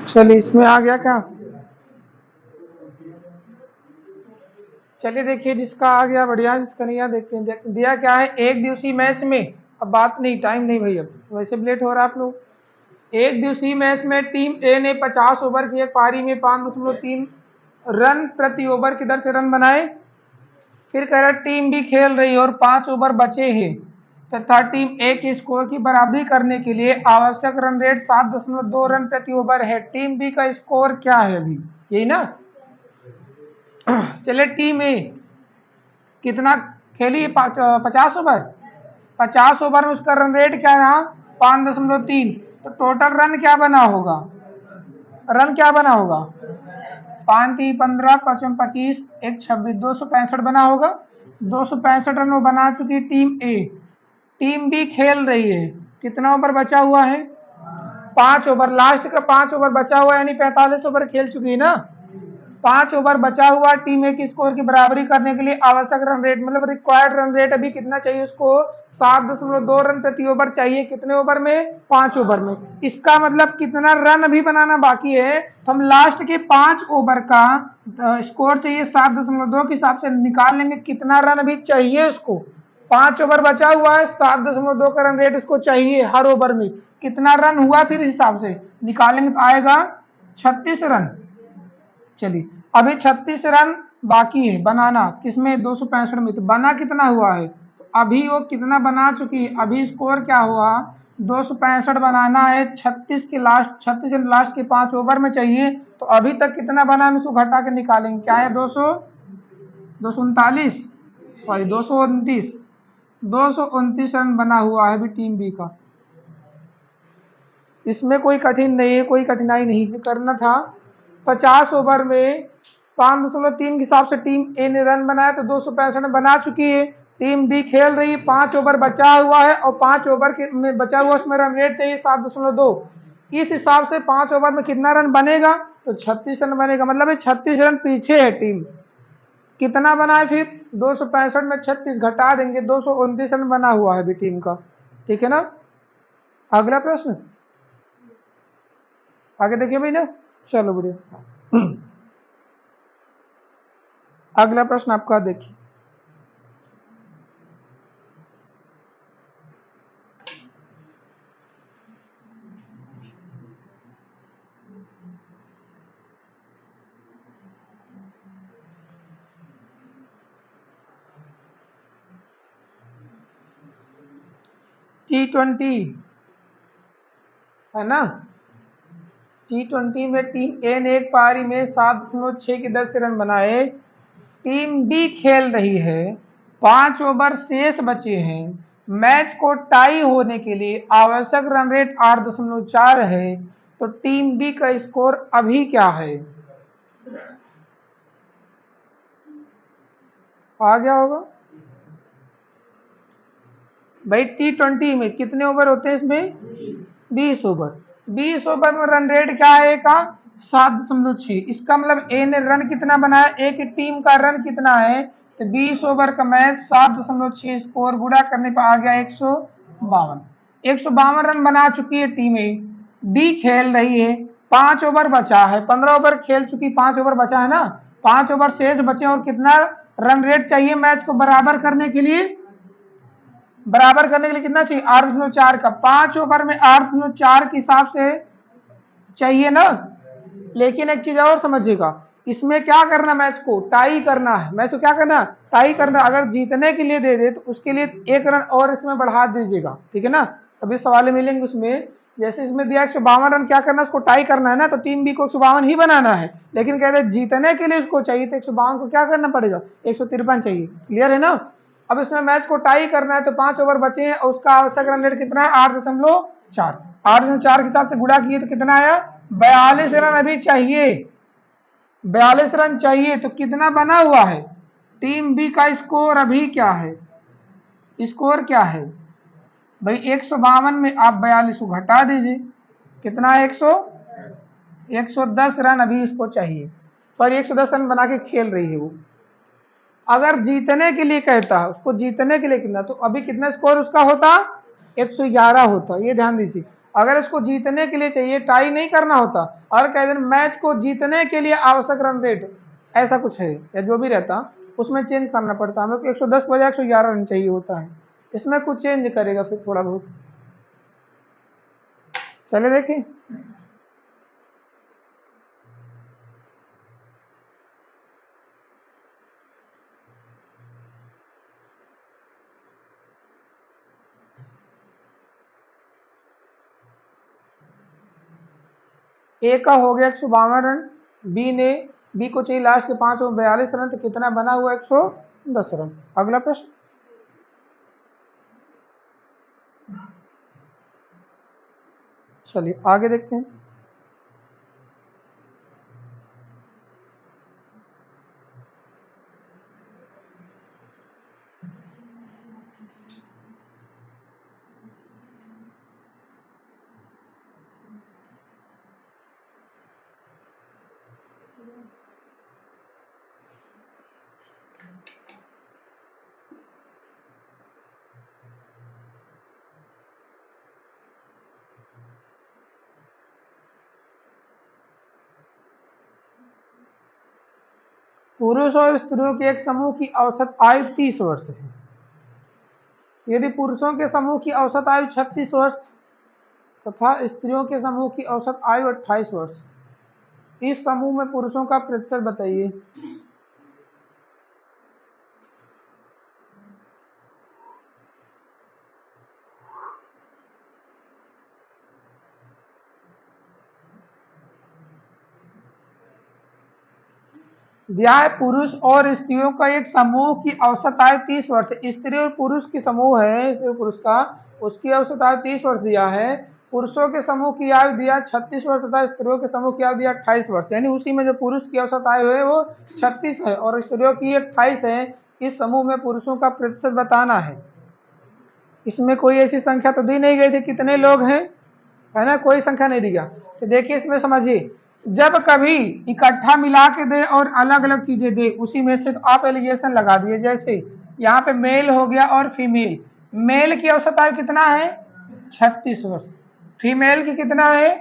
चलिए इसमें आ गया क्या? चलिए देखिए, जिसका आ गया बढ़िया, जिसका नहीं आया देखते हैं। दिया क्या है, एक दिवसीय मैच में, अब बात नहीं, टाइम नहीं भाई, अब वैसे भी लेट हो रहा है आप लोग। एक दिवसीय मैच में टीम ए ने 50 ओवर की एक पारी में 5.3 रन प्रति ओवर की दर से रन बनाए। फिर कह रहा टीम बी खेल रही है और 5 ओवर बचे हैं तथा टीम ए के स्कोर की बराबरी करने के लिए आवश्यक रन रेट 7.2 रन प्रति ओवर है। टीम बी का स्कोर क्या है अभी, यही ना? चले, टीम ए कितना खेली? 50 ओवर। 50 ओवर में उसका रन रेट क्या रहा? 5.3। तो टोटल रन क्या बना होगा? रन क्या बना होगा? 5×3 = 15, 5×5 = 1, 26, 265 बना होगा। 265 रन वो बना चुकी टीम ए। टीम बी खेल रही है, कितना ओवर बचा हुआ है? 5 ओवर। लास्ट का 5 ओवर बचा हुआ है, यानी 45 ओवर खेल चुकी है ना। 5 ओवर बचा हुआ, टीम ए की स्कोर की बराबरी करने के लिए आवश्यक रन रेट, मतलब रिक्वायर्ड रन रेट अभी कितना चाहिए उसको? 7.2 रन प्रति ओवर चाहिए। कितने ओवर में? 5 ओवर में। इसका मतलब कितना रन अभी बनाना बाकी है, तो हम लास्ट के 5 ओवर का स्कोर चाहिए 7.2 के हिसाब से निकाल लेंगे कितना रन अभी चाहिए उसको। 5 ओवर बचा हुआ है, 7.2 का रन रेट उसको चाहिए हर ओवर में। कितना रन हुआ फिर हिसाब से निकालेंगे तो आएगा 36 रन। चलिए, अभी 36 रन बाकी है बनाना, किसमें? 265 में। तो बना कितना हुआ है? तो अभी वो कितना बना चुकी है, अभी स्कोर क्या हुआ? 265 बनाना है। 36 लास्ट के 5 ओवर में चाहिए, तो अभी तक कितना बना हम इसको घटा के निकालेंगे। क्या है? 239, सॉरी 229 रन बना हुआ है अभी टीम बी का। इसमें कोई कठिन नहीं है, कोई कठिनाई नहीं है, करना था। 50 ओवर में 5.3 के हिसाब से टीम ए ने रन बनाया, तो 265 बना चुकी है। टीम बी खेल रही है, 5 ओवर बचा हुआ है और 5 ओवर के में बचा हुआ उसमें रन रेट चाहिए 7.2। इस हिसाब से 5 ओवर में कितना रन बनेगा? तो 36 रन बनेगा, मतलब 36 रन पीछे है टीम। कितना बना है फिर? 265 में 36 घटा देंगे, 229 रन बना हुआ है अभी टीम का। ठीक है ना? अगला प्रश्न आगे देखिए भाई ना। चलो बढ़िया। अगला प्रश्न आपका देखिए। T20 है ना। T20 में टीम ए ने एक पारी में 7.6 की दर से रन बनाए। टीम बी खेल रही है, 5 ओवर शेष बचे हैं। मैच को टाई होने के लिए आवश्यक रन रेट 8.4 है। तो टीम बी का स्कोर अभी क्या है? आ गया होगा भाई। T20 में कितने ओवर होते हैं इसमें? 20 ओवर। 20 ओवर में रन रेट क्या है का? 7.6। इसका मतलब ए ने रन कितना बनाया, ए की टीम का रन कितना है? तो 20 ओवर का मैच 7.6 स्कोर गुणा करने पर आ गया 152। 152 रन बना चुकी है टीम ए। बी खेल रही है, 5 ओवर बचा है, 15 ओवर खेल चुकी, 5 ओवर बचा है ना। 5 ओवर शेष बचे और कितना रन रेट चाहिए मैच को बराबर करने के लिए? बराबर करने के लिए कितना चाहिए? 8.4 का। 5 ओवर में 8.4 के हिसाब से चाहिए ना। लेकिन एक चीज और समझिएगा, इसमें क्या करना, मैच को टाई करना है। मैच को क्या करना? टाई करना। अगर जीतने के लिए दे दे तो उसके लिए 1 रन और इसमें बढ़ा दीजिएगा, ठीक है ना। अभी सवाल मिलेंगे उसमें, जैसे इसमें दिया 152 रन, क्या करना, उसको टाई करना है ना, तो टीम बी को 152 ही बनाना है। लेकिन कहते हैं जीतने के लिए उसको चाहिए, तो 152 को क्या करना पड़ेगा? 153 चाहिए। क्लियर है ना? अब इसमें मैच को टाई करना है, तो 5 ओवर बचे हैं और उसका आवश्यक रन रेट कितना है? 8.4। 8.4 के हिसाब से गुणा किए तो कितना आया? 42 रन अभी चाहिए। 42 रन चाहिए, तो कितना बना हुआ है? टीम बी का स्कोर अभी क्या है? स्कोर क्या है भाई? 152 में आप 42 को घटा दीजिए, कितना है? 110 रन अभी उसको चाहिए। पर 110 रन बना के खेल रही है वो। अगर जीतने के लिए कहता है, उसको जीतने के लिए कितना, तो अभी कितना स्कोर उसका होता? 111 होता। ये ध्यान दीजिए, अगर इसको जीतने के लिए चाहिए, टाई नहीं करना होता, और कह दें मैच को जीतने के लिए आवश्यक रन रेट ऐसा कुछ है या जो भी रहता, उसमें चेंज करना पड़ता, हमें को 110 बजाय 111 रन चाहिए होता है, इसमें कुछ चेंज करेगा फिर थोड़ा बहुत। चले देखें। ए का हो गया 152 रन, बी को चाहिए लास्ट के 5 ओवर 42 रन, तो कितना बना हुआ 110 रन। अगला प्रश्न। चलिए आगे देखते हैं। पुरुष और स्त्रियों के एक समूह की औसत आयु 30 वर्ष है। यदि पुरुषों के समूह की औसत आयु 36 वर्ष तथा स्त्रियों के समूह की औसत आयु 28 वर्ष, इस समूह में पुरुषों का प्रतिशत बताइए। दिया है पुरुष और स्त्रियों का एक समूह की औसत आयु 30 वर्ष, स्त्री और पुरुष की समूह है, स्त्री और पुरुष का, उसकी औसत आयु 30 वर्ष दिया है। पुरुषों के समूह की आयु दिया 36 वर्ष तथा स्त्रियों के समूह की आयु दिया 28 वर्ष, यानी उसी में जो पुरुष की औसत आयु है वो 36 है और स्त्रियों की 28 है। इस समूह में पुरुषों का प्रतिशत बताना है। इसमें कोई ऐसी संख्या तो दी नहीं गई थी कितने लोग हैं, है ना, कोई संख्या नहीं दिया। तो देखिए इसमें समझिए, जब कभी इकट्ठा मिला के दे और अलग अलग चीजें दे, उसी में से तो आप एलिगेशन लगा दिए। जैसे यहाँ पे मेल हो गया और फीमेल, मेल की औसत आयु कितना है 36 वर्ष, फीमेल की कितना है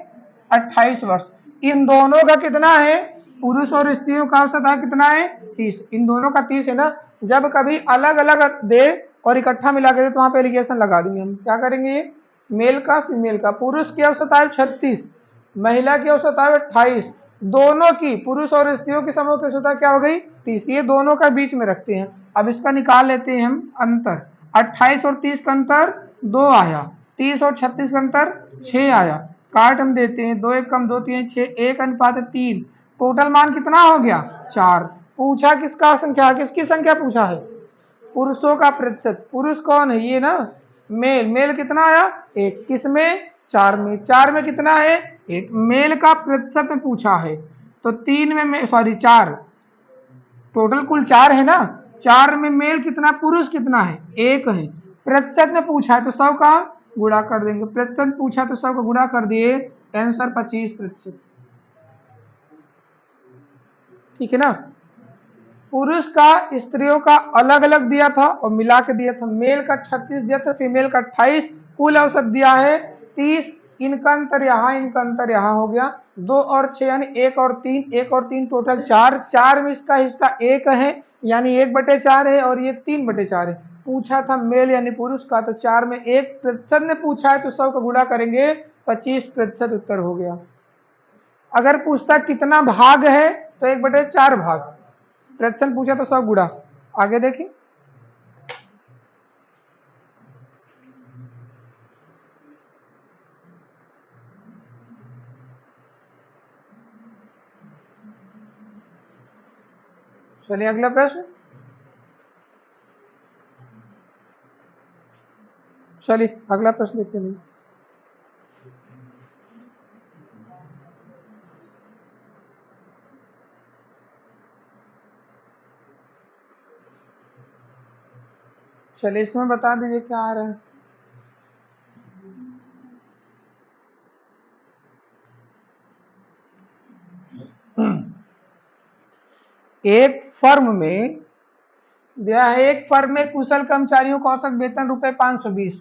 28 वर्ष, इन दोनों का कितना है, पुरुष और स्त्रियों का औसत आयु कितना है 30, इन दोनों का 30 है ना। जब कभी अलग अलग दे और इकट्ठा मिला के दे तो वहां पे एलिगेशन लगा देंगे हम। क्या करेंगे, ये मेल का फीमेल का, पुरुष की औसत आयु 36, महिला की औसत आयु 28, दोनों की पुरुष और स्त्रियों की समूह की औसत आयु क्या हो गई 30, ये दोनों का बीच में रखते हैं। अब इसका निकाल लेते हैं हम अंतर, 28 और 30 का अंतर 2 आया, 30 और 36 का अंतर 6 आया, काट हम देते हैं, 2 1 कम 2 3 6, 1 अनुपात 3, टोटल मान कितना हो गया 4। पूछा किसका संख्या, किसकी संख्या पूछा है, पुरुषों का प्रतिशत, पुरुष कौन है ये ना, मेल, मेल कितना आया 1, किसमें 4 में, 4 में कितना है 1, मेल का प्रतिशत में पूछा है तो 3 में सॉरी 4, टोटल कुल 4 है ना, 4 में मेल कितना, पुरुष कितना है 1 है, प्रतिशत में पूछा है तो 100 का गुणा कर देंगे, प्रतिशत पूछा तो 100 का गुणा कर दिए, आंसर 25%। ठीक है ना। पुरुष का स्त्रियों का अलग अलग दिया था और मिला के दिया था, मेल का 36 दिया था, फीमेल का 28, कुल औसत दिया है 30, इनका अंतर यहाँ, इनका अंतर यहाँ हो गया, 2 और 6 यानी 1 और 3, 1 और 3 टोटल 4, 4 में इसका हिस्सा 1 है यानी 1/4 है और ये 3/4 है। पूछा था मेल यानी पुरुष का तो 4 में 1 प्रतिशत ने पूछा है तो 100 का गुणा करेंगे 25% उत्तर हो गया। अगर पूछता कितना भाग है तो 1/4 भाग, प्रतिशत पूछा तो 100 गुणा। आगे देखिए, चलिए अगला प्रश्न। चलिए अगला प्रश्न देखते हैं। चलिए इसमें बता दीजिए क्या आ रहा है। एक फर्म में दिया है, एक फर्म में कुशल कर्मचारियों का औसत वेतन ₹520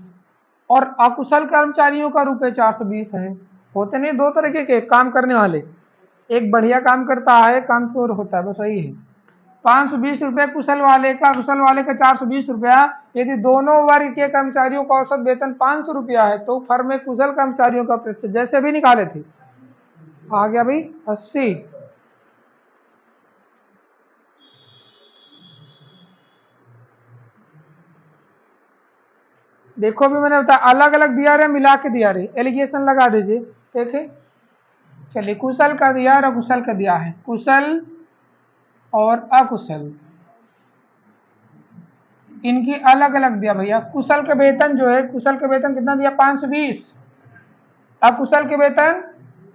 और अकुशल कर्मचारियों का रुपये 420 है। होते नहीं दो तरीके के काम करने वाले, एक बढ़िया काम करता है, काम चोर होता है, बस वही है। 520 रुपये कुशल वाले का, कुशल वाले का 420 रुपया। यदि दोनों वर्ग के कर्मचारियों का औसत वेतन 500 रुपया है तो फर्म में कुशल कर्मचारियों का प्रतिशत जैसे भी निकाले थे, आ गया भाई 80। देखो भी मैंने बताया अलग अलग दिया रहे, मिला के दिया रहे, एलिगेशन लगा दीजिए। देखे चलिए, कुशल का दिया और अकुशल का दिया है, कुशल और अकुशल इनकी अलग अलग दिया भैया। कुशल का वेतन जो है, कुशल का वेतन कितना दिया 520, अकुशल के वेतन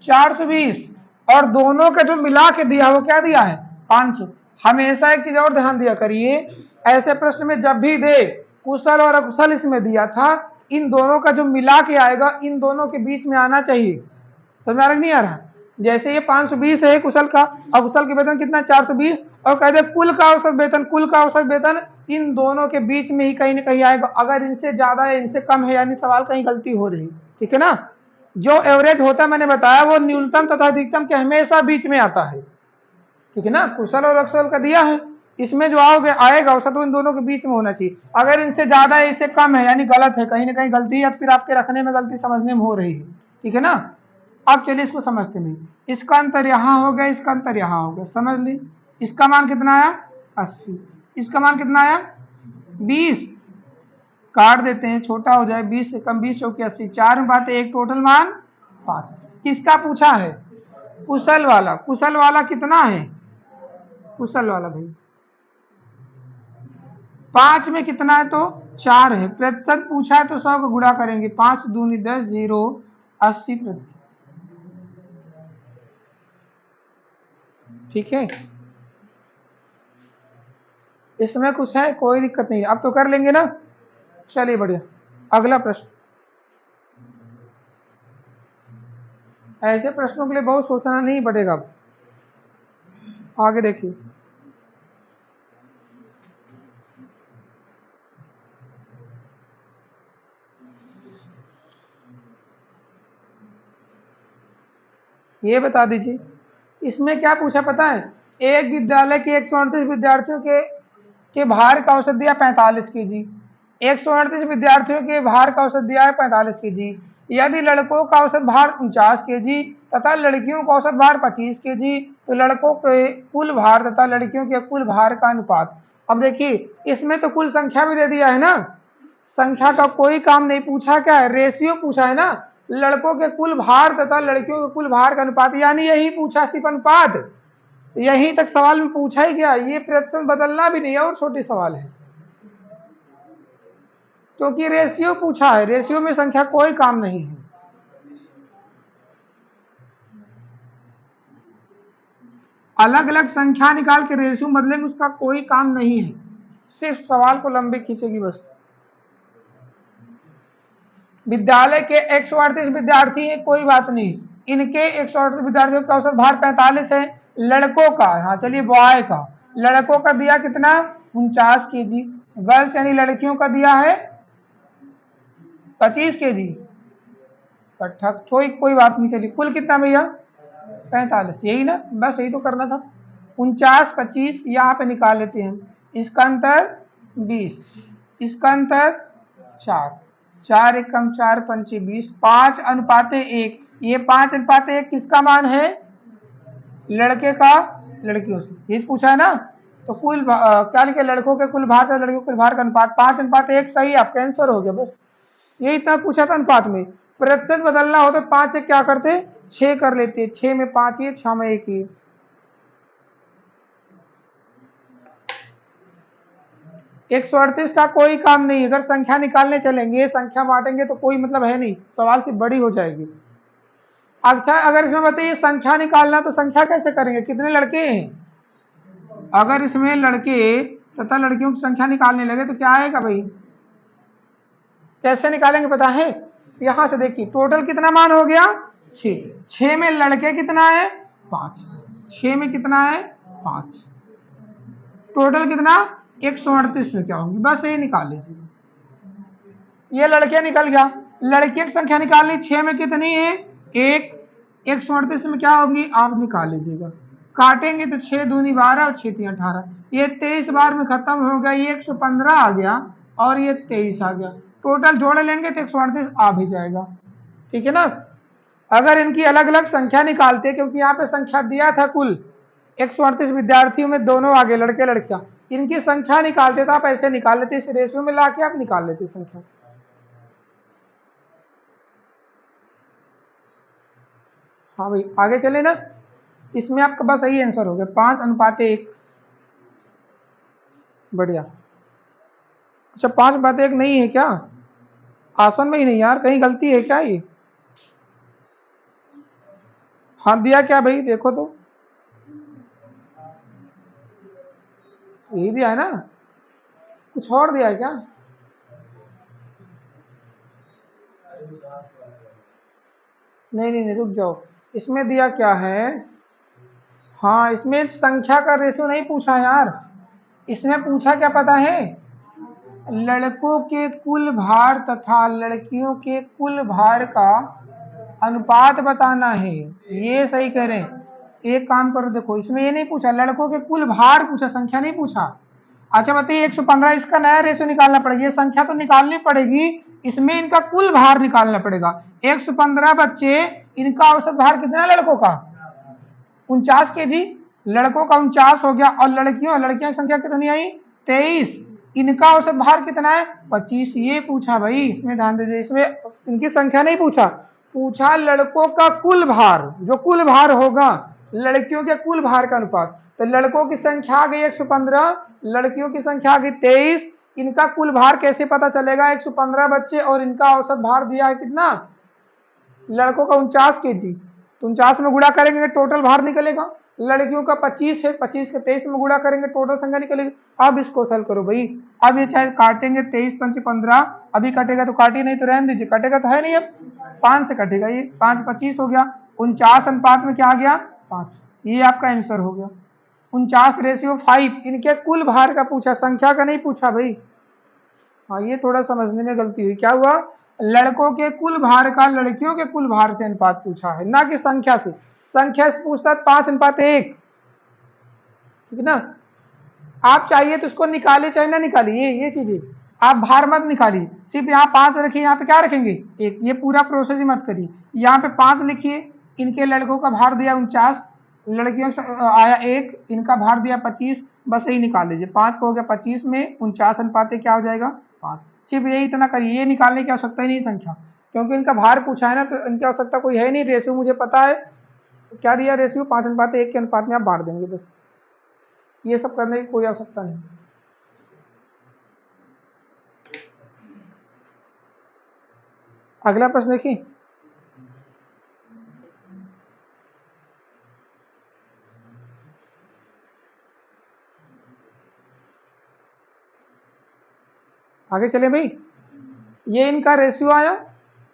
420, और दोनों का जो मिला के दिया वो क्या दिया है 500। हमेशा एक चीज और ध्यान दिया करिए, ऐसे प्रश्न में जब भी दे कुशल और अकुशल इसमें दिया था, इन दोनों का जो मिला के आएगा इन दोनों के बीच में आना चाहिए। समझ आ रहा नहीं आ रहा? जैसे ये 520 है कुशल का, अकुशल के वेतन कितना 420, और कहते कुल का औसत वेतन, कुल का औसत वेतन इन दोनों के बीच में ही कहीं ना कहीं आएगा। अगर इनसे ज्यादा है इनसे कम है यानी सवाल कहीं गलती हो रही, ठीक है ना। जो एवरेज होता है मैंने बताया वो न्यूनतम तथा अधिकतम के हमेशा बीच में आता है, ठीक है ना। कुशल और अकुशल का दिया है, इसमें जो आओगे आएगा औसत तो इन दोनों के बीच में होना चाहिए। अगर इनसे ज्यादा है इससे कम है यानी गलत है, कहीं ना कहीं गलती है, या फिर आपके रखने में गलती समझने में हो रही है, ठीक है ना। अब चलिए इसको समझते नहीं, इसका अंतर यहाँ हो गया, इसका अंतर यहाँ हो गया, समझ ली। इसका मान कितना आया 80, इसका मान कितना आया 20, काट देते हैं छोटा हो जाए, 20 से कम 20 चौके 80, 4/1 टोटल मान 5। किसका पूछा है कुशल वाला, कुशल वाला कितना है कुशल वाला भाई 5 में कितना है तो 4 है, प्रतिशत पूछा है तो 100 को गुणा करेंगे, 5 दूनी 10, 0 80%, ठीक है। इसमें कुछ है कोई दिक्कत नहीं, अब तो कर लेंगे ना। चलिए बढ़िया, अगला प्रश्न। ऐसे प्रश्नों के लिए बहुत सोचना नहीं पड़ेगा। अब आगे देखिए, ये बता दीजिए इसमें क्या पूछा पता है। एक विद्यालय के 138 विद्यार्थियों के भार का औसत दिया 45 केजी, 138 विद्यार्थियों के भार का औसत दिया है 45 केजी। यदि लड़कों का औसत भार 49 केजी तथा लड़कियों का औसत भार 25 केजी, तो लड़कों के कुल भार तथा लड़कियों के कुल भार का अनुपात। अब देखिए इसमें तो कुल संख्या भी दे दिया है ना, संख्या का कोई काम नहीं पूछा, क्या है रेशियो पूछा है ना, लड़कों के कुल भार तथा लड़कियों के कुल भार का अनुपात, यानी यही पूछा सिर्फ अनुपात, यहीं तक सवाल में पूछा ही गया, ये प्रश्न बदलना भी नहीं है और छोटी सवाल है क्योंकि रेशियो पूछा है, रेशियो में संख्या कोई काम नहीं है। अलग अलग संख्या निकाल के रेशियो बदले में उसका कोई काम नहीं है, सिर्फ सवाल को लंबे खींचेगी बस। विद्यालय के 138 विद्यार्थी हैं, कोई बात नहीं, इनके 138 विद्यार्थियों का औसत भार 45 है। लड़कों का, हाँ चलिए बॉय का, लड़कों का दिया कितना 49 केजी, गर्ल्स यानी लड़कियों का दिया है 25 केजी, कोई बात नहीं। चलिए कुल कितना भैया 45, यही ना, बस यही तो करना था। 49 25 यहाँ पे निकाल लेते हैं, इसका अंतर 20, इसका अंतर 4, 4 एकम 4 पंचे 20, 5:1। ये 5:1 किसका मान है लड़के का लड़कियों से, ये पूछा है ना। तो कुल क्या लिखे लड़कों के कुल भार और लड़कियों के कुल भार का अनुपात 5:1 सही, आपका आंसर हो गया बस, यही इतना पूछा था अनुपात में। प्रतिशत बदलना हो तो 5 से क्या करते 6 कर लेते, 6 में 5 ये, 6 में 1 ये। एक 138 का कोई काम नहीं, अगर संख्या निकालने चलेंगे संख्या बांटेंगे तो कोई मतलब है नहीं, सवाल से बड़ी हो जाएगी। अच्छा अगर इसमें बताइए संख्या निकालना तो संख्या कैसे करेंगे, कितने लड़के हैं, अगर इसमें लड़के तथा लड़कियों की संख्या निकालने लगे तो क्या आएगा भाई, कैसे निकालेंगे पता है। यहां से देखिए टोटल कितना मान हो गया 6, 6 में लड़के कितना है 5, 6 में कितना है 5, टोटल कितना 138 में क्या होंगी, बस ये निकाल लीजिए। ये लड़के निकल गया, लड़कियों की संख्या निकालनी 6 में कितनी है? 1। 138 में क्या होगी आप निकाल लीजिएगा। काटेंगे तो 6 दूनी 12 और 6 3 18। ये 23 बार में खत्म हो गया। ये 115 आ गया और ये 23 आ गया। टोटल जोड़ लेंगे तो 138 आ भी जाएगा। ठीक है ना। अगर इनकी अलग अलग संख्या निकालते, क्योंकि यहाँ पे संख्या दिया था कुल 138 विद्यार्थियों में दोनों आगे लड़के लड़कियां, इनकी संख्या निकालते तो आप ऐसे निकाल लेते, इस रेशियो में लाके आप निकाल लेते संख्या। हाँ भाई आगे चले ना। इसमें आपका बस सही आंसर हो गया 5:1। बढ़िया। अच्छा 5:1 नहीं है क्या? आसन में ही नहीं यार, कहीं गलती है क्या ये? हाँ दिया क्या भाई देखो तो, यही दिया है ना, कुछ और दिया है क्या? नहीं नहीं नहीं रुक जाओ, इसमें दिया क्या है? हाँ इसमें संख्या का रेशियो नहीं पूछा यार, इसमें पूछा क्या पता है? लड़कों के कुल भार तथा लड़कियों के कुल भार का अनुपात बताना है। ये सही कह रहे हैं। एक काम करो देखो, इसमें ये नहीं पूछा, लड़कों के कुल भार पूछा, संख्या नहीं पूछा। अच्छा बताइए 115, इसका नया रेशियो निकालना पड़ेगा, ये संख्या तो निकालनी पड़ेगी, इसमें इनका कुल भार निकालना पड़ेगा। 115 बच्चे, इनका औसत भार कितना है लड़कों का? 49 kg। लड़कों का 49 हो गया, और लड़कियों की संख्या कितनी आई? 23। इनका औसत भार कितना है? 25। ये पूछा भाई, इसमें ध्यान दीजिए, इसमें इनकी संख्या नहीं पूछा, पूछा लड़कों का कुल भार, जो कुल भार होगा लड़कियों के कुल भार का अनुपात। तो लड़कों की संख्या आ गई 115, लड़कियों की संख्या आ गई 23। इनका कुल भार कैसे पता चलेगा? 115 बच्चे और इनका औसत भार दिया है कितना? लड़कों का 49 kg, तो 49 में गुणा करेंगे टोटल भार निकलेगा। लड़कियों का 25 है, 25 के 23 में गुणा करेंगे टोटल संख्या निकलेगी। अब इसको सॉल्व करो भाई। अब ये चाहे काटेंगे 23 पंच 15, अभी कटेगा तो काटिए, नहीं तो रहने दीजिए, कटेगा तो है नहीं, अब 5 से कटेगा, ये 5 25 हो गया। 49 अनुपात में क्या आ गया? 5। ये आपका आंसर हो गया 49:5। इनके कुल भार का पूछा, संख्या का नहीं पूछा भाई। हाँ ये थोड़ा समझने में गलती हुई, क्या हुआ? लड़कों के कुल भार का लड़कियों के कुल भार से अनुपात पूछा है, ना कि संख्या से। संख्या से पूछता 5:1। ठीक है ना। आप चाहिए तो उसको निकालिए चाहे ना निकालिए, ये चीजें आप भार मत निकालिए, सिर्फ यहाँ 5 रखिए, यहाँ पे क्या रखेंगे 1। ये पूरा प्रोसेस ही मत करिए, यहाँ पे 5 लिखिए। इनके लड़कों का भार दिया 49, लड़कियों से आया 1, इनका भार दिया 25, बस यही निकाल लीजिए। 5 को हो गया 25 में 49 अनुपात क्या हो जाएगा? 5। सिर्फ यही इतना करिए, ये निकालने की आवश्यकता ही नहीं संख्या, क्योंकि इनका भार पूछा है ना, तो इनकी आवश्यकता कोई है नहीं। रेशियो मुझे पता है क्या दिया, रेशियो 5:1 के अनुपात में आप बांट देंगे बस, ये सब करने की कोई आवश्यकता नहीं। अगला प्रश्न देखिए। आगे चले भाई। ये इनका रेशियो आया,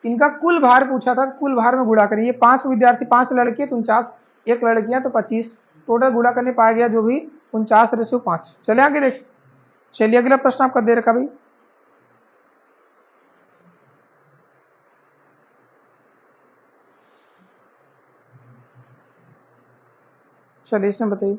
इनका कुल भार पूछा था, कुल भार में गुणा करिए। 5 विद्यार्थी, 5 लड़के तो 49, एक लड़कियां तो 25, टोटल गुणा करने पाया गया जो भी 49:5। चले आगे देख। चलिए अगला प्रश्न आपका दे रखा भाई। चलिए इसमें बताइए।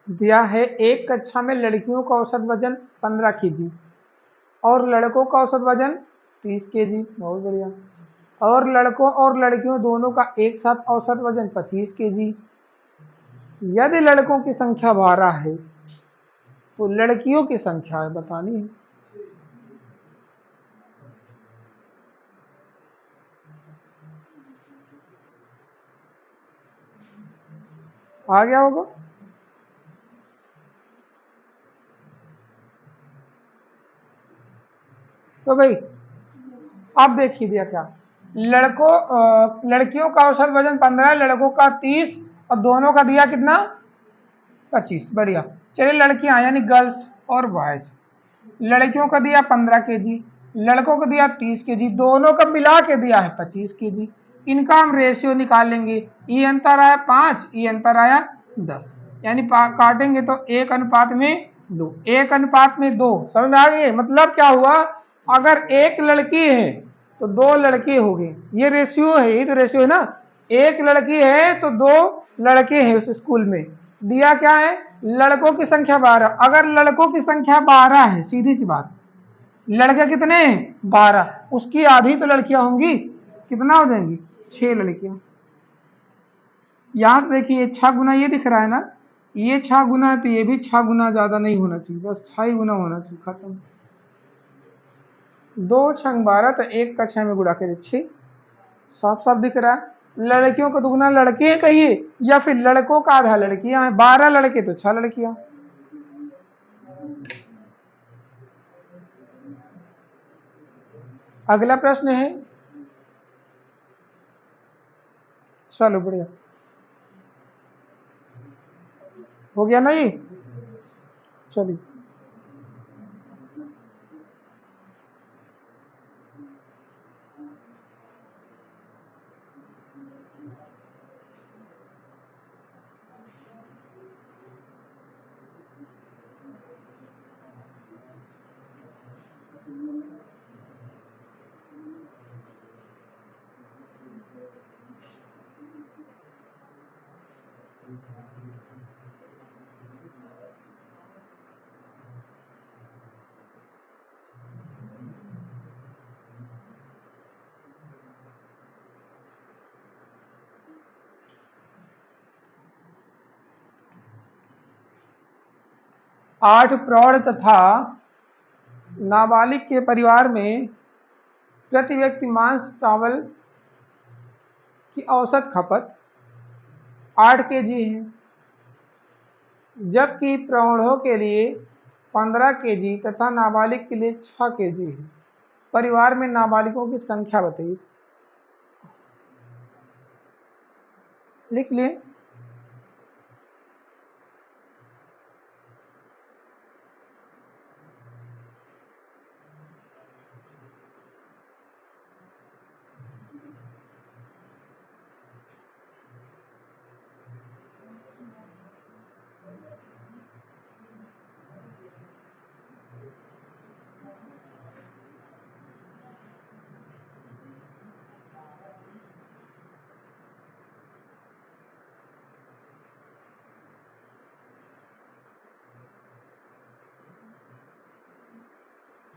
दिया है एक कक्षा में लड़कियों का औसत वजन 15 kg और लड़कों का औसत वजन 30 kg। बहुत बढ़िया। और लड़कों और लड़कियों दोनों का एक साथ औसत वजन 25 kg। यदि लड़कों की संख्या 12 है तो लड़कियों की संख्या बतानी है। आ गया होगा। तो भाई अब देखिए दिया क्या, लड़कियों का औसत वजन 15, लड़कों का 30 और दोनों का दिया कितना 25। बढ़िया। चलिए लड़कियां यानी गर्ल्स और बॉयज, लड़कियों का दिया 15 केजी, लड़कों को दिया 30 केजी, दोनों का मिला के दिया है 25 केजी। इनका हम रेशियो निकाल लेंगे। ये अंतर आया 5, ये अंतर आया 10, यानी काटेंगे तो 1:2, 1:2। समझ में आ गई? मतलब क्या हुआ, अगर एक लड़की है तो 2 लड़के हो गए। ये रेशियो है, ये तो रेशियो है ना। एक लड़की है तो 2 लड़के हैं उस स्कूल में। दिया क्या है, लड़कों की संख्या 12। अगर लड़कों की संख्या 12 है, सीधी सी बात, लड़के कितने हैं 12, उसकी आधी तो लड़कियां होंगी। कितना हो जाएंगी 6 लड़कियां। यहां से देखिए 6 गुना ये दिख रहा है ना, ये 6 गुना है तो ये भी 6 गुना ज्यादा नहीं होना चाहिए, बस 6 गुना होना चाहिए, खत्म। 2 6 12 तो 1 का 6 में गुणा करें 6, साफ साफ दिख रहा है। लड़कियों का दुगना लड़के कहिए या फिर लड़कों का आधा लड़कियां हैं। 12 लड़के तो 6 लड़कियां। अगला प्रश्न है, चलो बढ़िया हो गया ना ये। चलिए 8 प्रौढ़ तथा नाबालिग के परिवार में प्रति व्यक्ति मांस चावल की औसत खपत 8 केजी है, जबकि प्रौढ़ों के लिए 15 केजी तथा नाबालिग के लिए 6 केजी है। परिवार में नाबालिगों की संख्या बताइए। लिख लिए।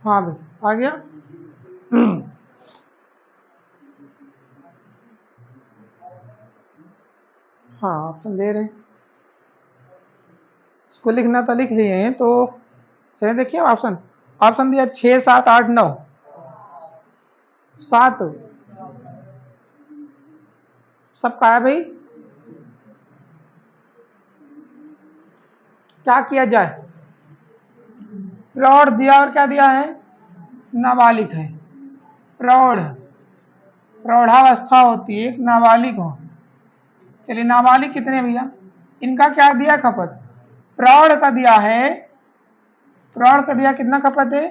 हाँ भाई आ गया। हाँ ऑप्शन दे रहे हैं, इसको लिखना तो लिख लिए हैं। तो चलिए देखिए ऑप्शन, ऑप्शन दिया 6 7 8 9 7, सबका है भाई। क्या किया जाए, प्रौढ़ दिया और क्या दिया है, नाबालिग है। प्रौढ़, प्रौढ़ावस्था होती है, एक नाबालिग हो। चलिए नाबालिग कितने भैया, इनका क्या दिया खपत, प्रौढ़ का दिया है, प्रौढ़ का दिया कितना खपत है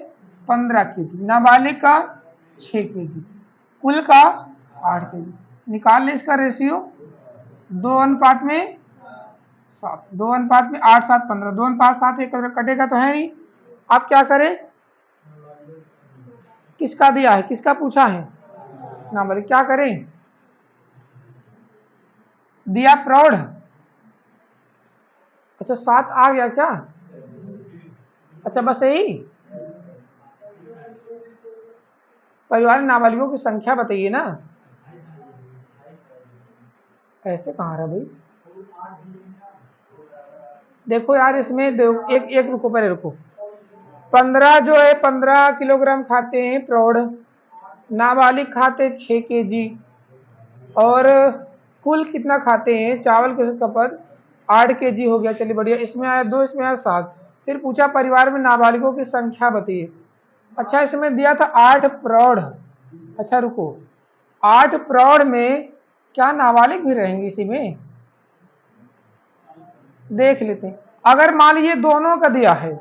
15 केजी, नाबालिग का 6 केजी, कुल का 8 केजी। निकाल ले इसका रेशियो, 2:7, 2:8 7 15, 2:7 एक कटेगा तो है नहीं। अब क्या करें, किसका दिया है, किसका पूछा है, नाबालिग। क्या करें, दिया प्रौढ़, अच्छा 7 आ गया क्या, अच्छा बस यही। परिवार में नाबालिगों की संख्या बताइए ना, ऐसे कहाँ रहा भाई। देखो यार इसमें एक एक रुको, पहले रुको। 15 जो है 15 किलोग्राम खाते हैं प्रौढ़, नाबालिग खाते 6 केजी, और कुल कितना खाते हैं चावल की खपत 8 केजी हो गया। चलिए बढ़िया, इसमें आया 2, इसमें आया 7। फिर पूछा परिवार में नाबालिगों की संख्या बताइए। अच्छा इसमें दिया था 8 प्रौढ़, अच्छा रुको 8 प्रौढ़ में क्या नाबालिग भी रहेंगे इसी में? देख लेते हैं। अगर मान लीजिए दोनों का दिया है,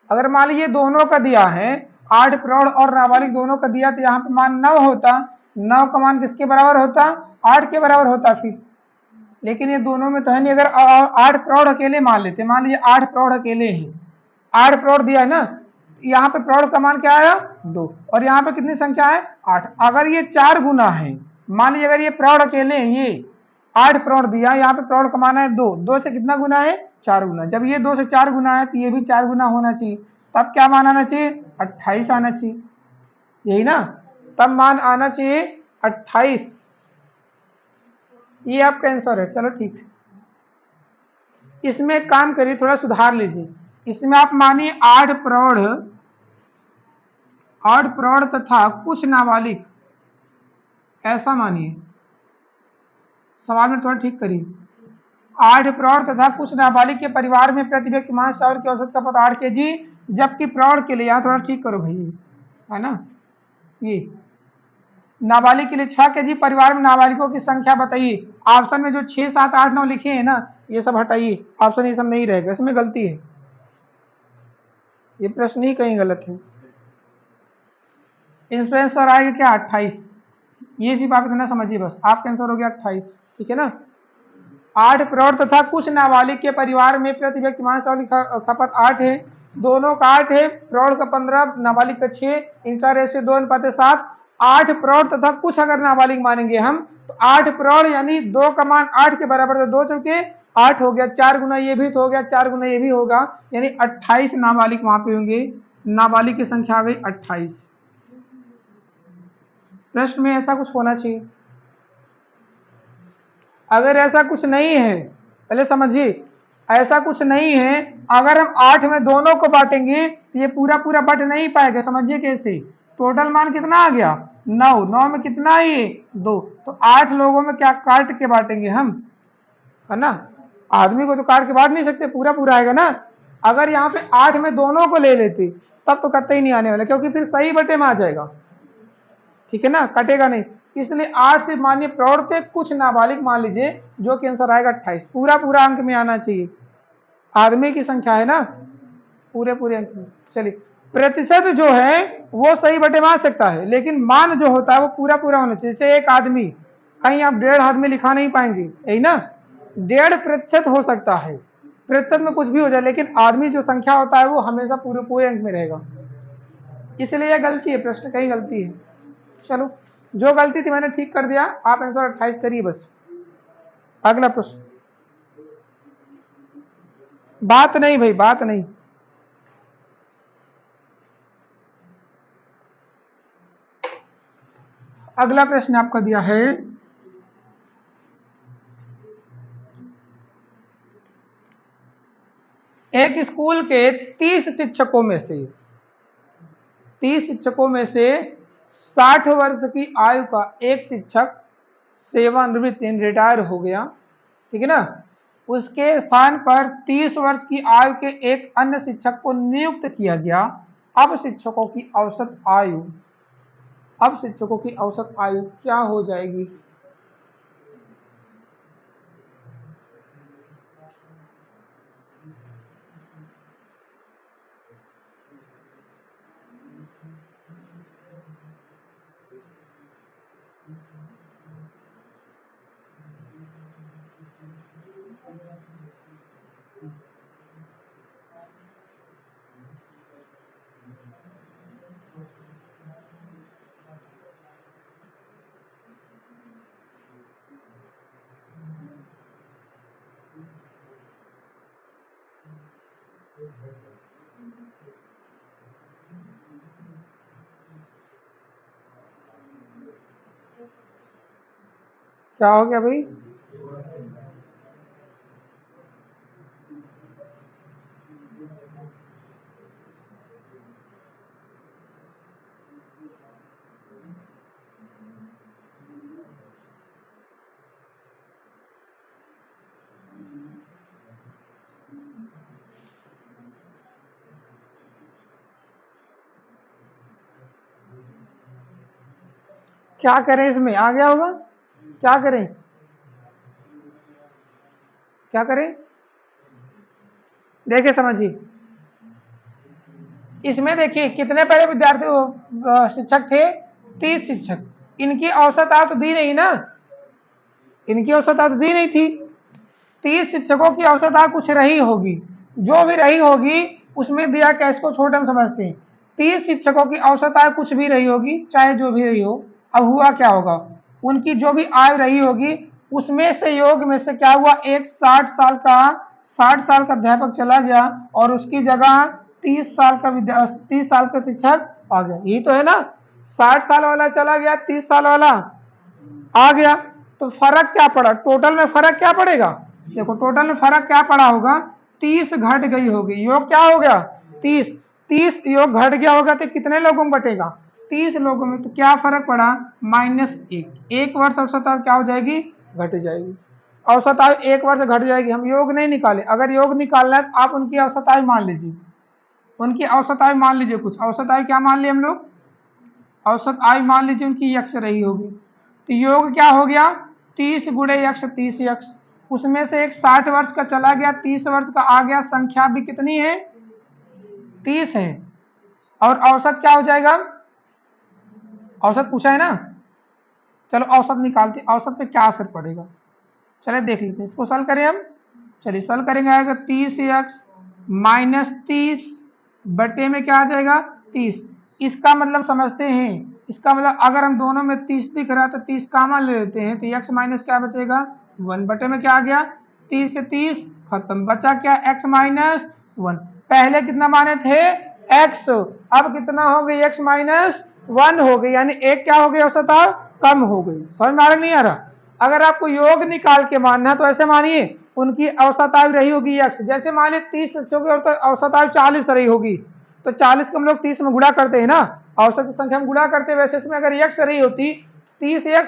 अगर मान लीजिए दोनों का दिया है, 8 प्रौढ़ और नाबालिग दोनों का दिया, तो यहाँ पे मान 9 होता। 9 का मान किसके बराबर होता? 8 के बराबर होता फिर। लेकिन ये दोनों में तो है नहीं। अगर 8 प्रौढ़ अकेले मान लेते, मान लीजिए 8 प्रौढ़ अकेले हैं, 8 प्रौढ़ दिया है ना, यहाँ पे प्रौढ़ का मान क्या आया? 2, और यहाँ पे कितनी संख्या है? 8। अगर ये 4 गुना है, मान लीजिए अगर ये प्रौढ़ अकेले हैं, ये 8 प्रौढ़ दिया, यहाँ पे प्रौढ़ का मान है 2, 2 से कितना गुना है? 4 गुना। जब ये 2 से 4 गुना है तो ये भी 4 गुना होना चाहिए, तब क्या मान आना चाहिए? 28 आना चाहिए, यही ना? तब मान आना चाहिए 28। ये आपका आंसर है। चलो ठीक है, इसमें एक काम करिए, थोड़ा सुधार लीजिए। इसमें आप मानिए 8 प्रौढ़ तथा कुछ नाबालिग, ऐसा मानिए। सवाल में थोड़ा ठीक करिए। 8 प्रौढ़ तथा कुछ नाबालिग के परिवार में प्रति व्यक्ति मांस चावल की औसत खपत 8 kg, जबकि प्रौढ़ के लिए, यहाँ थोड़ा ठीक करो भाई, है ना, ये नाबालिग के लिए 6 kg। परिवार में नाबालिगों की संख्या बताइए। ऑप्शन में जो 6, 7, 8, 9 लिखे हैं ना, ये सब हटाइए, ऑप्शन ये सब नहीं रहेगा, इसमें गलती है, ये प्रश्न ही कहीं गलत है। इसमें आंसर आएगा क्या? 28। ये सिर्फ आप इतना समझिए बस, आपका आंसर हो गया 28। ठीक है ना? 8 प्रौढ़ तथा कुछ नाबालिग के परिवार में प्रति व्यक्ति मांस चावल की खपत 8 है। दोनों का 8 है, प्रौढ़ का 15, नाबालिग का 6, इनका रेशियो 2:7। 8 प्रौढ़ तथा कुछ अगर नाबालिग मानेंगे हम, तो 8 प्रौढ़ यानी 2 का मान 8 के बराबर, तो 2 चौके 8 हो गया, 4 गुना ये भी तो हो गया, 4 गुना ये भी होगा, यानी 28 नाबालिग वहां पे होंगे। नाबालिग की संख्या आ गई 28। प्रश्न में ऐसा कुछ होना चाहिए। अगर ऐसा कुछ नहीं है, पहले समझिए, ऐसा कुछ नहीं है, अगर हम 8 में दोनों को बांटेंगे तो ये पूरा पूरा बट नहीं पाएगा। समझिए कैसे, टोटल मान कितना आ गया? 9, 9 में कितना है ये? 2, तो 8 लोगों में क्या काट के बांटेंगे हम, है ना? आदमी को तो काट के बांट नहीं सकते, पूरा पूरा आएगा ना। अगर यहाँ पे 8 में दोनों को ले लेते तब तो कतई नहीं आने वाला, क्योंकि फिर सही बटे में आ जाएगा। ठीक है ना, कटेगा नहीं। इसलिए 8 से मानिए प्रौढ़ के कुछ नाबालिग मान लीजिए, जो कि आंसर आएगा 28। पूरा पूरा अंक में आना चाहिए, आदमी की संख्या है ना, पूरे पूरे अंक में। चलिए, प्रतिशत जो है वो सही बटे में आ सकता है, लेकिन मान जो होता है वो पूरा पूरा होना चाहिए। जैसे एक आदमी, कहीं आप 1.5 आदमी लिखा नहीं पाएंगे, यही ना, 1.5% हो सकता है, प्रतिशत में कुछ भी हो जाए, लेकिन आदमी जो संख्या होता है वो हमेशा पूरे पूरे अंक में रहेगा। इसलिए यह गलती है, प्रश्न कहीं गलती है। चलो, जो गलती थी मैंने ठीक कर दिया, आप आंसर 28 करिए बस। अगला प्रश्न। बात नहीं भाई, बात नहीं। अगला प्रश्न आपका दिया है, एक स्कूल के 30 शिक्षकों में से 60 वर्ष की आयु का एक शिक्षक सेवानिवृत्त रिटायर हो गया, ठीक है ना, उसके स्थान पर 30 वर्ष की आयु के एक अन्य शिक्षक को नियुक्त किया गया। अब शिक्षकों की औसत आयु क्या हो जाएगी? क्या हो गया भाई? क्या करें, इसमें आ गया होगा, क्या करें, क्या करें, देखिए समझिए, इसमें देखिए कितने पहले विद्यार्थी शिक्षक थे, 30 शिक्षक, इनकी औसत आय तो दी नहीं ना, इनकी औसत आय तो दी नहीं थी, 30 शिक्षकों की औसत आय कुछ रही होगी, जो भी रही होगी उसमें दिया क्या, इसको छोटे हम समझते हैं, 30 शिक्षकों की औसत आय कुछ भी रही होगी, चाहे जो भी रही हो, अब हुआ क्या होगा, उनकी जो भी आय रही होगी उसमें से योग में से क्या हुआ, एक 60 साल का अध्यापक चला गया और उसकी जगह 30 साल का शिक्षक आ गया, यही तो है ना, 60 साल वाला चला गया, 30 साल वाला आ गया, तो फर्क क्या पड़ा, टोटल में फर्क क्या पड़ेगा, देखो टोटल में फर्क क्या पड़ा होगा, 30 घट गई होगी, योग क्या हो गया, 30 योग घट गया होगा तो कितने लोगों में बटेगा, 30 लोगों में, तो क्या फर्क पड़ा, -1, एक वर्ष औसत आयु क्या हो जाएगी, घट जाएगी, औसत आयु एक वर्ष घट जाएगी, हम योग नहीं निकाले, अगर योग निकालना है तो आप उनकी औसत आयु मान लीजिए, उनकी औसत आयु मान लीजिए, कुछ औसत आयु क्या मान लिए हम लोग, औसत आयु मान लीजिए उनकी यक्ष रही होगी, तो योग क्या हो गया, 30 गुणे यक्ष 30 यक्ष, उसमें से एक 60 वर्ष का चला गया, 30 वर्ष का आ गया, संख्या भी कितनी है, 30 है, और औसत क्या हो जाएगा, औसत पूछा है ना, चलो औसत निकालते, औसत पे क्या असर पड़ेगा, चले देख लेते हैं, इसको सॉल्व करें हम, चलिए सॉल्व करेंगे, आएगा 30 यक्ष -30 बटे में क्या आ जाएगा, 30, इसका मतलब समझते हैं, इसका मतलब अगर हम दोनों में 30 दिख रहा है तो 30 कॉमन ले लेते हैं, तो x माइनस क्या बचेगा, 1 बटे में क्या आ गया, 30 से 30 खत्म, बचा क्या, x माइनस 1, पहले कितना माने थे x, अब कितना हो गई, x माइनस 1 हो गई, यानी एक क्या हो गई, औसत आयु कम हो गई, समझ में आ रहा नहीं आ रहा, अगर आपको योग निकाल के मानना है तो ऐसे मानिए, उनकी औसत आयु रही होगी x, जैसे मान लीजिए 30 शिक्षकों की औसत आयु 40 रही होगी, तो 40 को हम लोग 30 में गुणा करते हैं ना, औसत की संख्या में गुणा करते हैं, वैसे इसमें अगर x रही होती, 30 x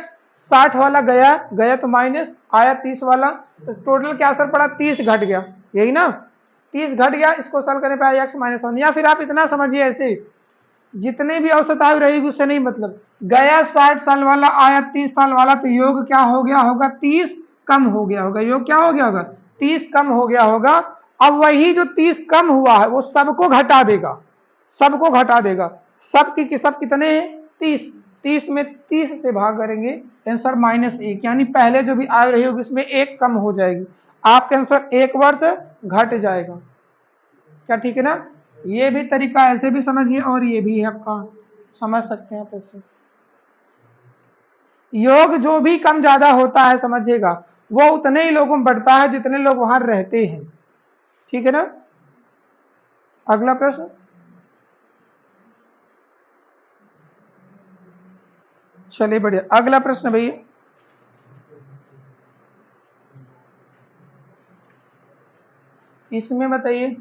60 वाला गया गया तो माइनस आया 30 वाला, तो टोटल क्या असर पड़ा, 30 घट गया, यही ना, 30 घट गया, इसको सॉल्व करने पे आया x -1, या फिर आप इतना समझिए ऐसे, जितने भी औसत आयु रहेगी उससे नहीं मतलब, गया 60 साल वाला आया 30 साल वाला, तो योग क्या हो गया होगा, 30 कम हो गया होगा, योग क्या हो गया होगा, 30 कम हो गया होगा, अब वही जो 30 कम हुआ है वो सबको घटा देगा, सबको घटा देगा, सब कितने हैं, 30 में 30 से भाग करेंगे, आंसर -1, यानी पहले जो भी आयु रही होगी उसमें एक कम हो जाएगी, आपके आंसर एक वर्ष घट जाएगा, क्या ठीक है ना, ये भी तरीका ऐसे भी समझिए और ये भी है आपका, समझ सकते हैं आप ऐसे, योग जो भी कम ज्यादा होता है समझिएगा, वो उतने ही लोगों में बढ़ता है जितने लोग वहां रहते हैं, ठीक है ना, अगला प्रश्न, चलिए बढ़िया, अगला प्रश्न भैया, इसमें बताइए,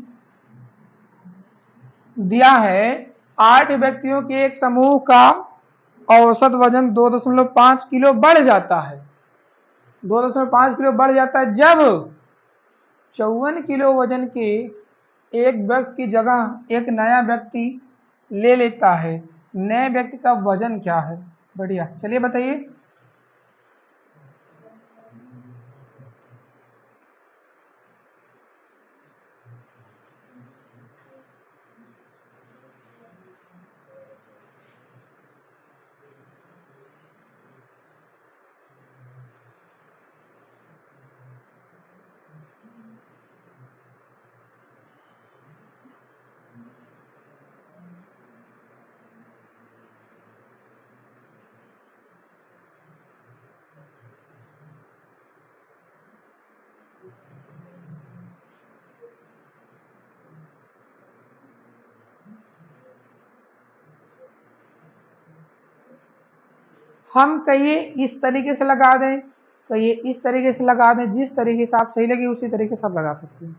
दिया है 8 व्यक्तियों के एक समूह का औसत वजन 2.5 किलो बढ़ जाता है, 2.5 किलो बढ़ जाता है जब 54 किलो वजन के एक व्यक्ति की जगह एक नया व्यक्ति ले लेता है, नए व्यक्ति का वजन क्या है, बढ़िया, चलिए बताइए, हम कहिए इस तरीके से लगा दें, कहिए इस तरीके से लगा दें, जिस तरीके से आप सही लगे उसी तरीके से आप लगा सकते हैं,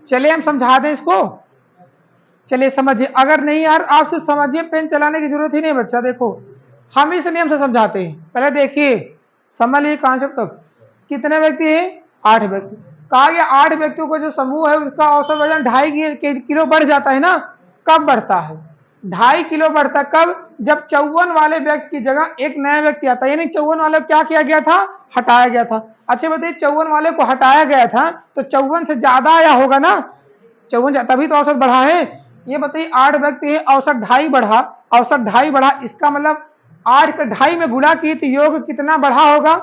चलिए हम समझा दें इसको, चलिए समझिए, अगर नहीं यार आप सिर्फ समझिए, पेन चलाने की जरूरत ही नहीं बच्चा। देखो हम इस नियम से समझाते हैं, पहले देखिए समझ लीजिए कॉन्सेप्ट। तब कितने व्यक्ति हैं? 8 व्यक्ति। कहा गया 8 व्यक्तियों का जो समूह है उसका औसत वजन 2.5 किलो बढ़ जाता है ना। कब बढ़ता है? 2.5 किलो बढ़ता है कब? जब 54 वाले व्यक्ति की जगह एक नया व्यक्ति आता है, यानी 54 वाले को क्या किया गया था? हटाया गया था। अच्छा बताइए 54 वाले को हटाया गया था तो 54 से ज्यादा आया होगा ना, 54 तभी तो औसत बढ़ा है। ये बताइए 8 व्यक्ति है, औसत 2.5 बढ़ा, औसत 2.5 बढ़ा, इसका मतलब 8 का 2.5 में गुणा किए तो योग कितना बढ़ा होगा?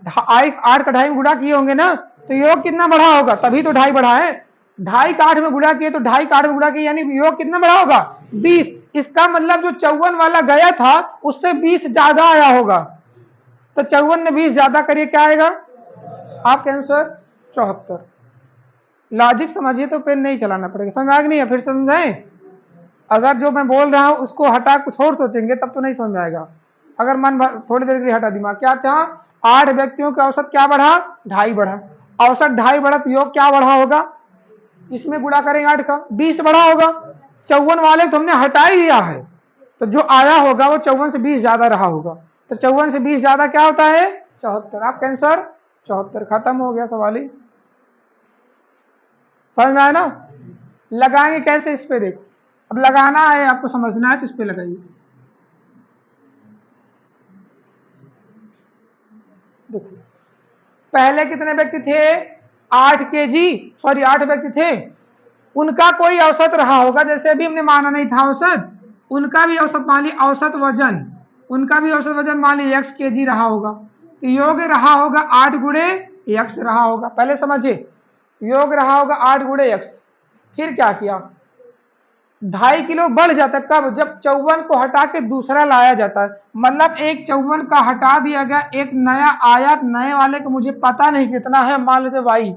8 का 2.5 में गुणा किए होंगे ना, तो योग कितना बढ़ा होगा? तभी तो 2.5 बढ़ा है। 2.5 का 8 में गुणा किए तो 2.5 का 8 में गुणा किए, यानी योग कितना बढ़ा होगा? 20। इसका मतलब जो 54 वाला गया था उससे 20 ज्यादा आया होगा, तो 54 ने 20 ज्यादा करिए, क्या आएगा आपका आंसर? 74। लॉजिक समझिए तो पेन नहीं चलाना पड़ेगा। समझ आ गया? नहीं है फिर समझाएं? अगर जो मैं बोल रहा हूं उसको हटा कुछ और सोचेंगे तब तो नहीं समझ में आएगा। अगर मन थोड़ी देर के लिए हटा दिमाग, क्या था? 8 व्यक्तियों का औसत क्या बढ़ा? 2.5 बढ़ा। औसत 2.5 बढ़ा तो योग क्या बढ़ा होगा? इसमें गुणा करेंगे 8 का, 20 बढ़ा होगा। 54 वाले तो हमने हटा ही दिया है, तो जो आया होगा वो 54 से 20 ज्यादा रहा होगा, तो 54 से 20 ज्यादा क्या होता है? 74। आपका आंसर 74। खत्म हो गया सवाल ही। समझ में आया ना? लगाएंगे कैसे इस पे? देखो अब लगाना है, आपको समझना है तो इस पे लगाइए। देखो पहले कितने व्यक्ति थे? 8 केजी, सॉरी 8 व्यक्ति थे। उनका कोई औसत रहा होगा, जैसे अभी हमने माना नहीं था औसत, उनका भी औसत मान ली, औसत वजन, उनका भी औसत वजन मान ली x केजी रहा होगा, तो योग रहा होगा 8 गुणे x रहा होगा। पहले समझिए, योग रहा होगा 8 गुणे x। फिर क्या किया? 2.5 किलो बढ़ जाता है कब? जब 54 को हटा के दूसरा लाया जाता है, मतलब एक 54 का हटा दिया गया, एक नया आया, नए वाले को मुझे पता नहीं कितना है, मान लेते y,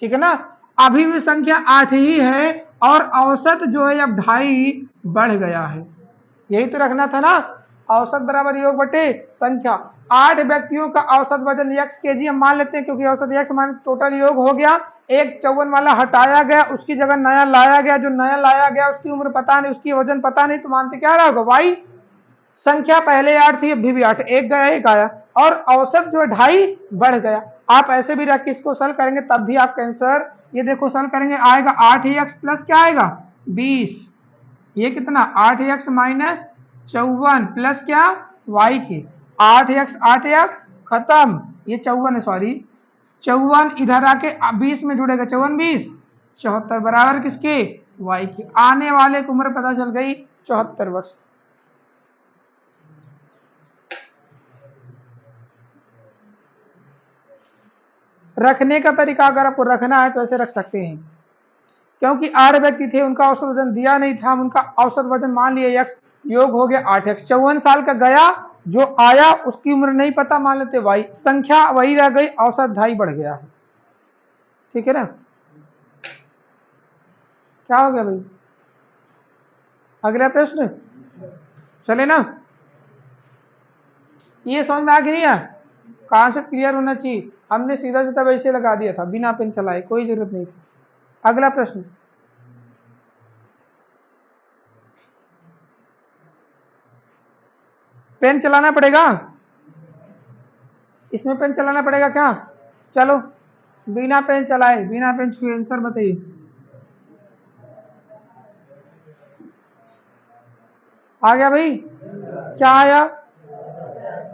ठीक है ना। अभी भी संख्या 8 ही है और औसत जो है अब 2.5 बढ़ गया है, यही तो रखना था ना। औसत बराबर योग बटे संख्या। 8 व्यक्तियों का औसत वजन x केजी हम मान लेते हैं, क्योंकि औसत x मान टोटल योग हो गया। एक 54 वाला हटाया गया, उसकी जगह नया लाया गया, जो नया लाया गया उसकी उम्र पता नहीं, उसकी वजन पता नहीं, तो मानते क्या रहा होगा? y। संख्या पहले 8 थी, अभी भी 8, एक गया एक आया, और औसत जो है 2.5 बढ़ गया। आप ऐसे भी रख के इसको सॉल्व करेंगे तब भी आपका आंसर, ये देखो सॉल्व करेंगे, आएगा 8x प्लस क्या आएगा? 20। ये कितना? 8x माइनस 54 प्लस क्या? y के 8x खत्म, ये 54 है, सॉरी 54 इधर आके 20 में जुड़ेगा, 54 20 74 बराबर किसके? y के। आने वाले की उम्र पता चल गई 74 वर्ष। रखने का तरीका अगर आपको रखना है तो ऐसे रख सकते हैं, क्योंकि 8 व्यक्ति थे, उनका औसत वजन दिया नहीं था, उनका औसत वजन मान लिया x, योग हो गया 8x। 54 साल का गया, जो आया उसकी उम्र नहीं पता, मान लेते y, संख्या वही रह गई, औसत 2.5 बढ़ गया है, ठीक है ना। क्या हो गया भाई? अगला प्रश्न चले ना। ये समझ में आ गया नहीं है? कॉन्सेप्ट क्लियर होना चाहिए। हमने सीधा सीधा वैसे लगा दिया था बिना पेन चलाए, कोई जरूरत नहीं थी। अगला प्रश्न, पेन चलाना पड़ेगा, इसमें पेन चलाना पड़ेगा क्या? चलो बिना पेन चलाए, बिना पेन छुए आंसर बताइए। आ गया भाई? क्या आया?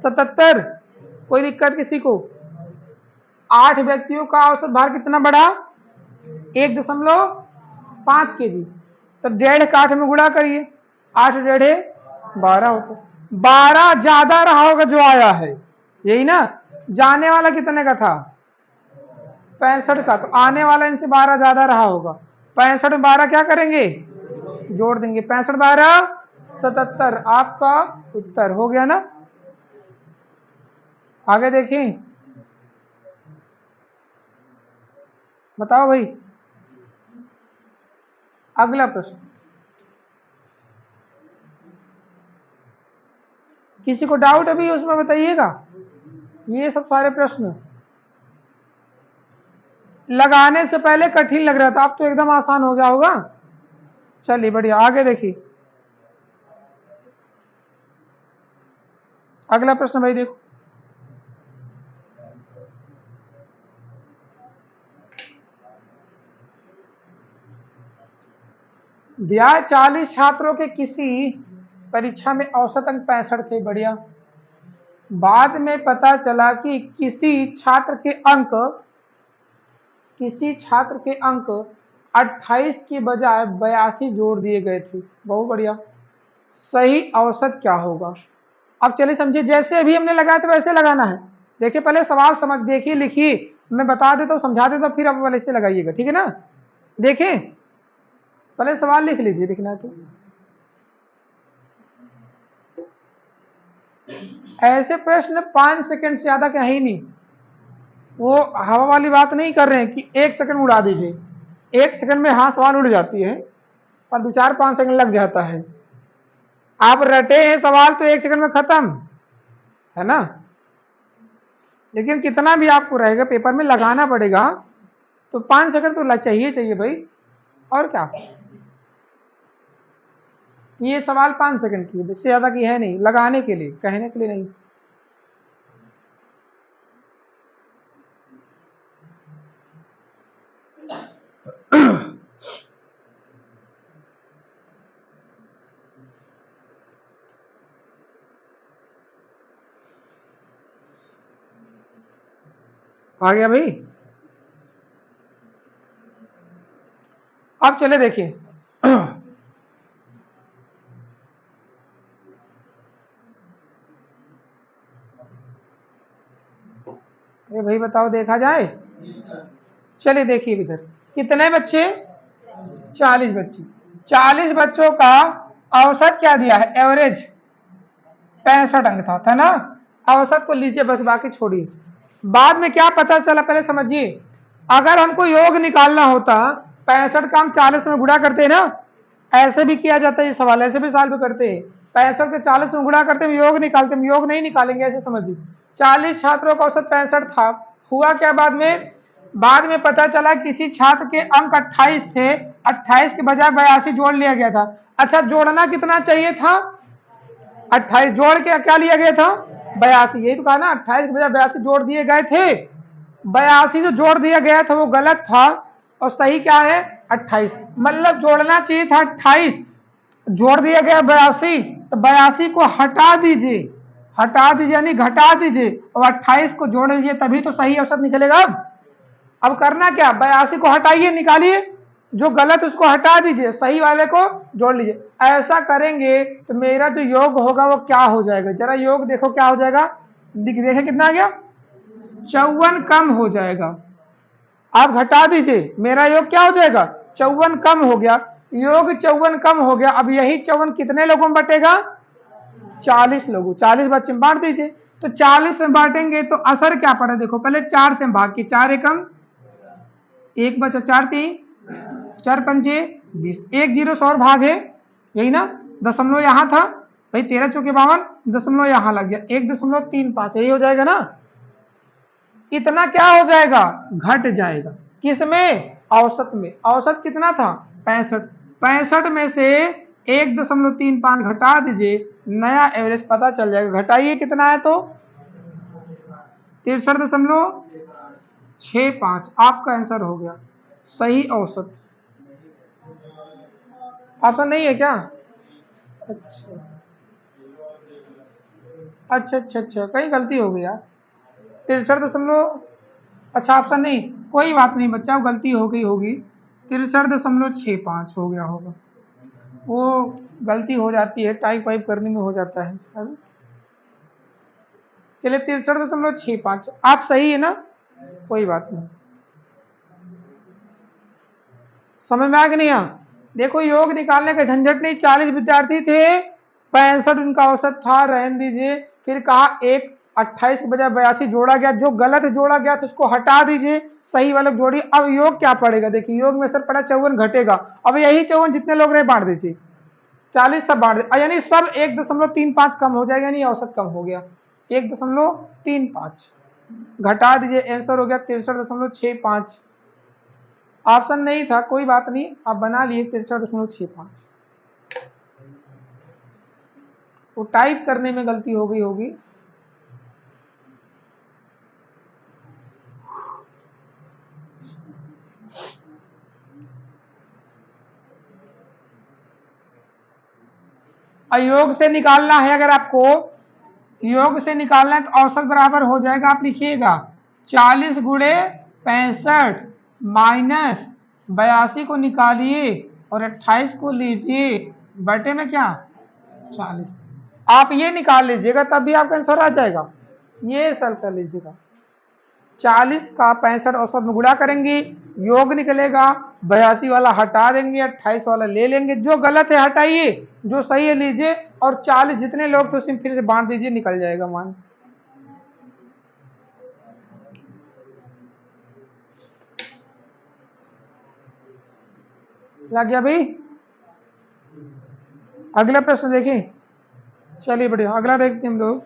77। कोई दिक्कत किसी को? 8 व्यक्तियों का औसत भार कितना बढ़ा? 1.5 केजी। तो 1.5 का 8 में गुणा करिए, 8 1.5 12 होता, 12 ज्यादा रहा होगा जो आया है, यही ना। जाने वाला कितने का था? 65 का, तो आने वाला इनसे 12 ज्यादा रहा होगा। 65 में 12 क्या करेंगे? जोड़ देंगे, 65 12 77। आपका उत्तर हो गया ना। आगे देखें, बताओ भाई। अगला प्रश्न, किसी को डाउट अभी उसमें बताइएगा। ये सब सारे प्रश्न लगाने से पहले कठिन लग रहा था, अब तो एकदम आसान हो गया होगा। चलिए बढ़िया, आगे देखिए अगला प्रश्न भाई देखो। दिया 40 छात्रों के किसी परीक्षा में औसत अंक 65 थे, बढ़िया। बाद में पता चला कि किसी छात्र के अंक 28 की बजाय 82 जोड़ दिए गए थे, बहुत बढ़िया। सही औसत क्या होगा? अब चलिए समझिए, जैसे अभी हमने लगाया था वैसे लगाना है। देखिए पहले सवाल समझ देखिए, लिखिए, मैं बता देता हूँ, समझा देता हूँ, फिर आप वाले से लगाइएगा, ठीक है ना। देखिए पहले सवाल लिख लीजिए, लिखना है तो। ऐसे प्रश्न 5 सेकंड से ज्यादा का है ही नहीं। वो हवा वाली बात नहीं कर रहे हैं कि 1 सेकंड उड़ा दीजिए। 1 सेकंड में हाँ सवाल उड़ जाती है, पर 2-4-5 सेकंड लग जाता है। आप रटे हैं सवाल तो 1 सेकंड में खत्म, है ना। लेकिन कितना भी आपको रहेगा, पेपर में लगाना पड़ेगा, तो 5 सेकंड तो चाहिए भाई, और क्या। ये सवाल 5 सेकंड की है, इससे ज्यादा की है नहीं, लगाने के लिए, कहने के लिए नहीं। आ गया भाई। अब चले देखिए, अरे भाई बताओ, देखा जाए। चलिए देखिए इधर कितने बच्चे, 40 बच्चे। 40 बच्चों का औसत क्या दिया है, एवरेज 65 अंक था ना। औसत को लीजिए बस, बाकी छोड़िए। बाद में क्या पता चला, पहले समझिए। अगर हमको योग निकालना होता, 65 का हम 40 में गुणा करते हैं ना, ऐसे भी किया जाता है ये सवाल, ऐसे भी सॉल्व करते हैं। 65 के 40 में गुणा करते हैं, योग निकालते हैं, योग नहीं निकालेंगे, ऐसे समझिए। 40 छात्रों का औसत 65 था। हुआ क्या बाद में पता चला किसी छात्र के अंक 28 थे, 28 के बजाय 82 जोड़ लिया गया था। अच्छा, जोड़ना कितना चाहिए था, 28 जोड़ के क्या लिया गया था, 82। यही तो कहा ना, 28 के बजाय 82 जोड़ दिए गए थे। 82 जो जोड़ दिया गया था वो गलत था, और सही क्या है, 28। मतलब जोड़ना चाहिए था 28, जोड़ दिया गया 82, तो 82 को हटा दीजिए, यानी घटा दीजिए, और 28 को जोड़ लीजिए, तभी तो सही औसत निकलेगा। अब करना क्या, 82 को हटाइए, निकालिए, जो गलत उसको हटा दीजिए, सही वाले को जोड़ लीजिए। ऐसा करेंगे तो मेरा जो योग होगा वो क्या हो जाएगा, जरा योग देखो क्या हो जाएगा। देखे कितना आ गया, 54 कम हो जाएगा। आप घटा दीजिए, मेरा योग क्या हो जाएगा, 54 कम हो गया। योग 54 कम हो गया। अब यही 54 कितने लोगों में बटेगा, 40 लोगों, 40 बच्चे में बांट दीजिए। तो 40 में बांटेंगे तो असर क्या पड़ा, देखो पहले 4 से भाग के, 4 एकम 1 बचा, 4 3, 4 पंजे 20, 1 0 100 भाग है, यही ना। दशमलव यहां था भाई, 13 चौके 52, दशमलव यहां लग गया, 1.35, यही हो जाएगा ना। कितना क्या हो जाएगा, घट जाएगा, किसमें, औसत में। औसत कितना था, 65। 65 में से 1.35 घटा दीजिए, नया एवरेज पता चल जाएगा। घटाइए कितना है तो 63.65, आपका आंसर हो गया सही औसत। ऑप्शन नहीं है क्या, अच्छा, कहीं गलती हो गई यार। 63 अच्छा ऑप्शन नहीं, कोई बात नहीं बच्चा, गलती हो गई होगी। 63.65 हो गया होगा, वो गलती हो जाती है, टाइप वाइप करने में हो जाता है। चलिए 63.65, आप सही है ना, कोई बात नहीं। समझ में आ गया नहीं देखो, योग निकालने का झंझट नहीं। 40 विद्यार्थी थे, 65 उनका औसत था, रहने दीजिए। फिर कहा 28 के बजाय 82 जोड़ा गया, जो गलत जोड़ा गया तो उसको हटा दीजिए, सही वाला जोड़िए। अब योग क्या पड़ेगा, देखिए योग में सर पड़ा 54 घटेगा। अब यही 54 जितने लोग रहे बांट दीजिए, 40 सब बांट दे, यानी सब 1.35 कम हो जाएगा, यानी औसत कम हो गया 1.35। घटा दीजिए, आंसर हो गया 63.65। ऑप्शन नहीं था, कोई बात नहीं, आप बना लिए 63.65। वो टाइप करने में गलती हो गई होगी। योग से निकालना है, अगर आपको योग से निकालना है तो औसत बराबर हो जाएगा, आप लिखिएगा 40 गुणे 65 माइनस 82 को निकालिए और 28 को लीजिए बटे में क्या 40। आप ये निकाल लीजिएगा तब भी आपका आंसर आ जाएगा। ये सर कर लीजिएगा, 40 का 65 औसत में गुणा करेंगे, योग निकलेगा, 82 वाला हटा देंगे, 28 वाला ले लेंगे, जो गलत है हटाइए, जो सही है लीजिए, और 40 जितने लोग तो सिर्फ फिर से बांट दीजिए, निकल जाएगा मान। लग गया भाई? अगला प्रश्न देखें। चलिए बढ़िया, अगला देखते हैं हम लोग,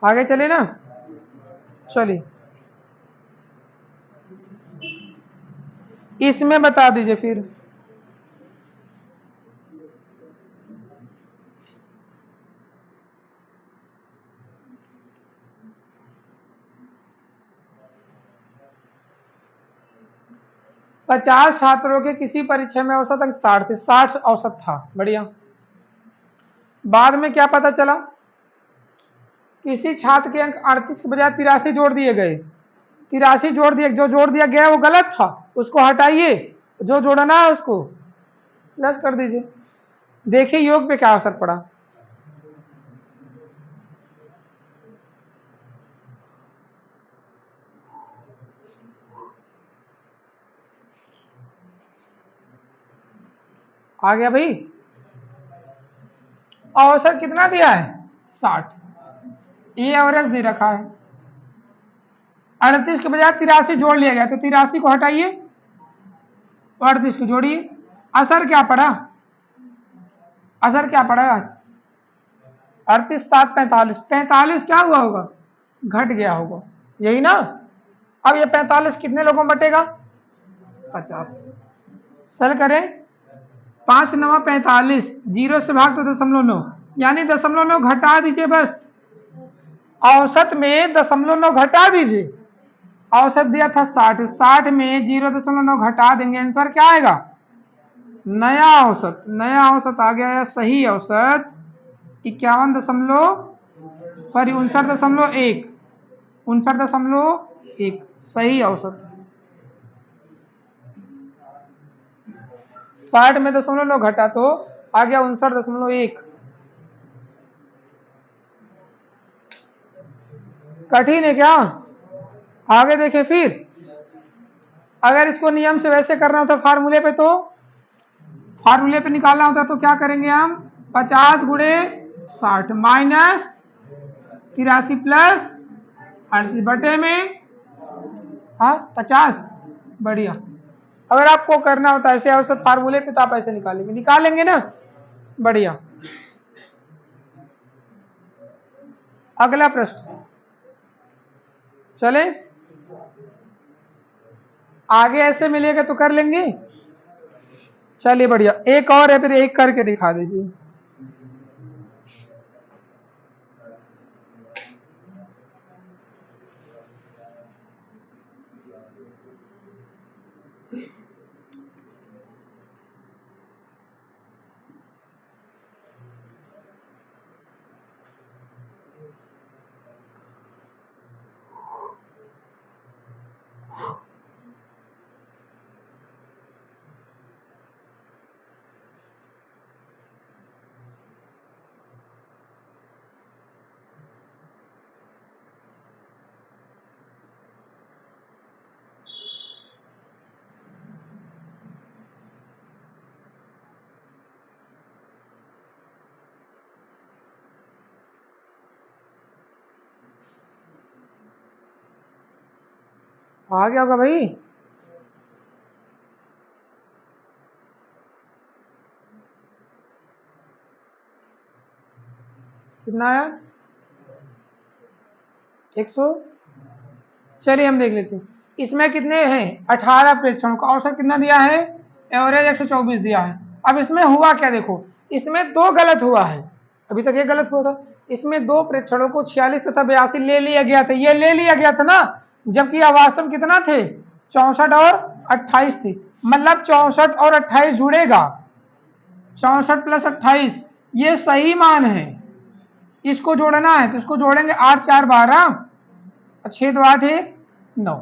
आगे चले ना। चलिए इसमें बता दीजिए फिर। पचास छात्रों के किसी परीक्षा में औसत अंक 60 थे, 60 औसत था, बढ़िया। बाद में क्या पता चला, किसी छात्र के अंक 38 के बजाय 83 जोड़ दिए गए, 83 जोड़ दिए, जो जोड़ दिया गया वो गलत था, उसको हटाइए, जो जोड़ना है उसको प्लस कर दीजिए। देखिए योग पे क्या असर पड़ा। आ गया भाई? औसत कितना दिया है 60, ये एवरेज दे रखा है, 38 के बजाय 83 जोड़ लिया गया, तो 83 को हटाइए और 38 को जोड़िए। असर क्या पड़ा, असर क्या पड़ा, 38 7 45, 45 क्या हुआ होगा, घट गया होगा, यही ना। अब ये 45 कितने लोगों में बटेगा 50। सर करें 5 9 45, जीरो से भाग तो 0.9, यानी 0.9 घटा दीजिए बस, औसत में 0.9 घटा दीजिए। औसत दिया था 60, 60 में 0.9 घटा देंगे, आंसर क्या आएगा, नया औसत। नया औसत आ गया है सही औसत 51 सॉरी 59.1, 59.1 सही औसत। 60 में 0.9 घटा तो आ गया 59.1। कठिन है क्या? आगे देखें फिर, अगर इसको नियम से वैसे करना होता फार्मूले पे, तो फार्मूले पे निकालना होता तो क्या करेंगे हम, 50 गुणे 60 माइनस 83 प्लस 38 बटे में 50, बढ़िया। अगर आपको करना होता ऐसे औसत फार्मूले पे तो आप ऐसे निकालेंगे, निकालेंगे ना, बढ़िया। अगला प्रश्न चले, आगे ऐसे मिलेगा तो कर लेंगे। चलिए बढ़िया, एक और है, फिर एक करके दिखा दीजिए। आ गया होगा भाई? कितना आया, 100 चलिए हम देख लेते हैं, इसमें कितने हैं 18 प्रेक्षणों का औसत कितना दिया है, एवरेज 124 दिया है। अब इसमें हुआ क्या देखो, इसमें दो गलत हुआ है, अभी तक ये गलत हुआ था, इसमें दो प्रेक्षणों को 46 तथा 82 ले लिया गया था, ये ले लिया गया था ना, जबकि यह वास्तव में कितना थे 64 और 28 थे, मतलब 64 और 28 जुड़ेगा, 64 प्लस 28 ये सही मान है, इसको जोड़ना है तो इसको जोड़ेंगे 8 4 12 6 2 8 1 9,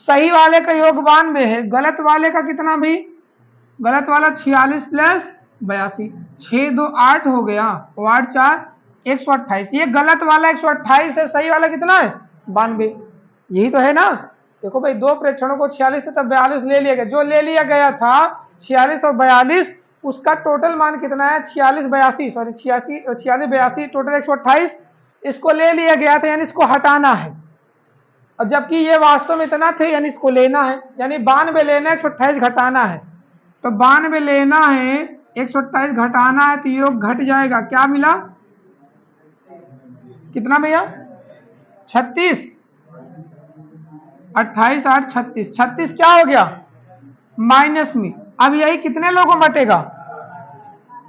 सही वाले का योग 92 है, गलत वाले का कितना भी, गलत वाला 46 प्लस 82, 6 2 8 हो गया, 8 4 128, ये गलत वाला 128 है, सही वाला कितना है 92, यही तो है ना। देखो भाई दो प्रेक्षणों को 46 से तब 42 ले लिया गया, जो ले लिया गया था 46 और 42 उसका टोटल मान कितना है 46 82 सॉरी 86 46 82 टोटल 128, इसको ले लिया गया था यानी इसको हटाना है, और जबकि ये वास्तव में इतना थे यानी इसको लेना है, यानी 92 लेना है 128 घटाना है, तो 92 लेना है 128 घटाना है तो योग घट जाएगा, क्या मिला कितना भैया 36, 28 8 36, 36 क्या हो गया माइनस में, अब यही कितने लोगों में बटेगा,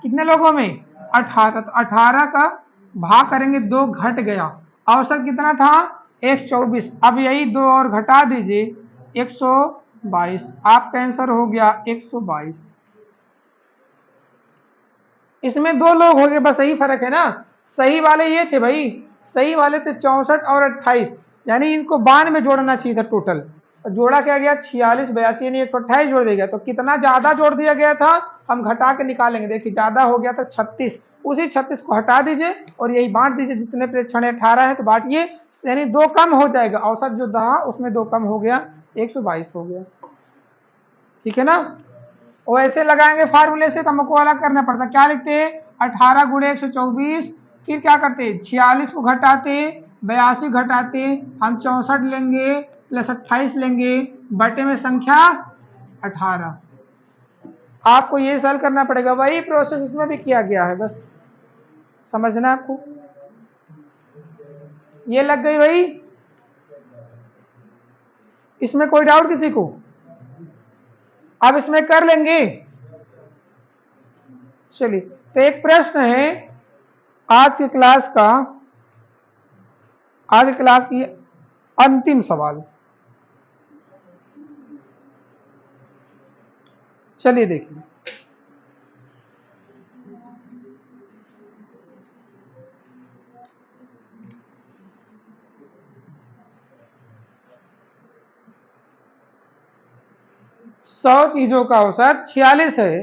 कितने लोगों में 18, तो 18 का भाग करेंगे 2 घट गया, औसत कितना था 124, अब यही 2 और घटा दीजिए 122, आपका आंसर हो गया 122, इसमें दो लोग हो गए बस यही फर्क है ना, सही वाले ये थे भाई, सही वाले थे 64 और 28, यानी इनको 92 में जोड़ना चाहिए था टोटल, जोड़ा क्या गया 46 82 यानी 128 जोड़ दिया गया, तो कितना ज्यादा जोड़ दिया गया था हम घटा के निकालेंगे, देखिए ज्यादा हो गया था 36, उसी 36 को हटा दीजिए और यही बांट दीजिए, जितने प्रेक्षण 18 है तो बांटिए, यानी 2 कम हो जाएगा, औसत जो था उसमें 2 कम हो गया 122 हो गया, ठीक है ना। और ऐसे लगाएंगे फार्मूले से तो हमको अलग करना पड़ता, क्या लिखते हैं 18 गुणे 124, फिर क्या करते 46 को घटाते 82 घटाते हम 64 लेंगे प्लस 28 लेंगे, बटे में संख्या 18, आपको ये सॉल्व करना पड़ेगा, वही प्रोसेस इसमें भी किया गया है, बस समझना आपको, ये लग गई भाई, इसमें कोई डाउट किसी को, अब इसमें कर लेंगे। चलिए तो एक प्रश्न है आज की क्लास का, आज की क्लास की अंतिम सवाल, चलिए देखिए, सौ चीजों का औसत 46 है,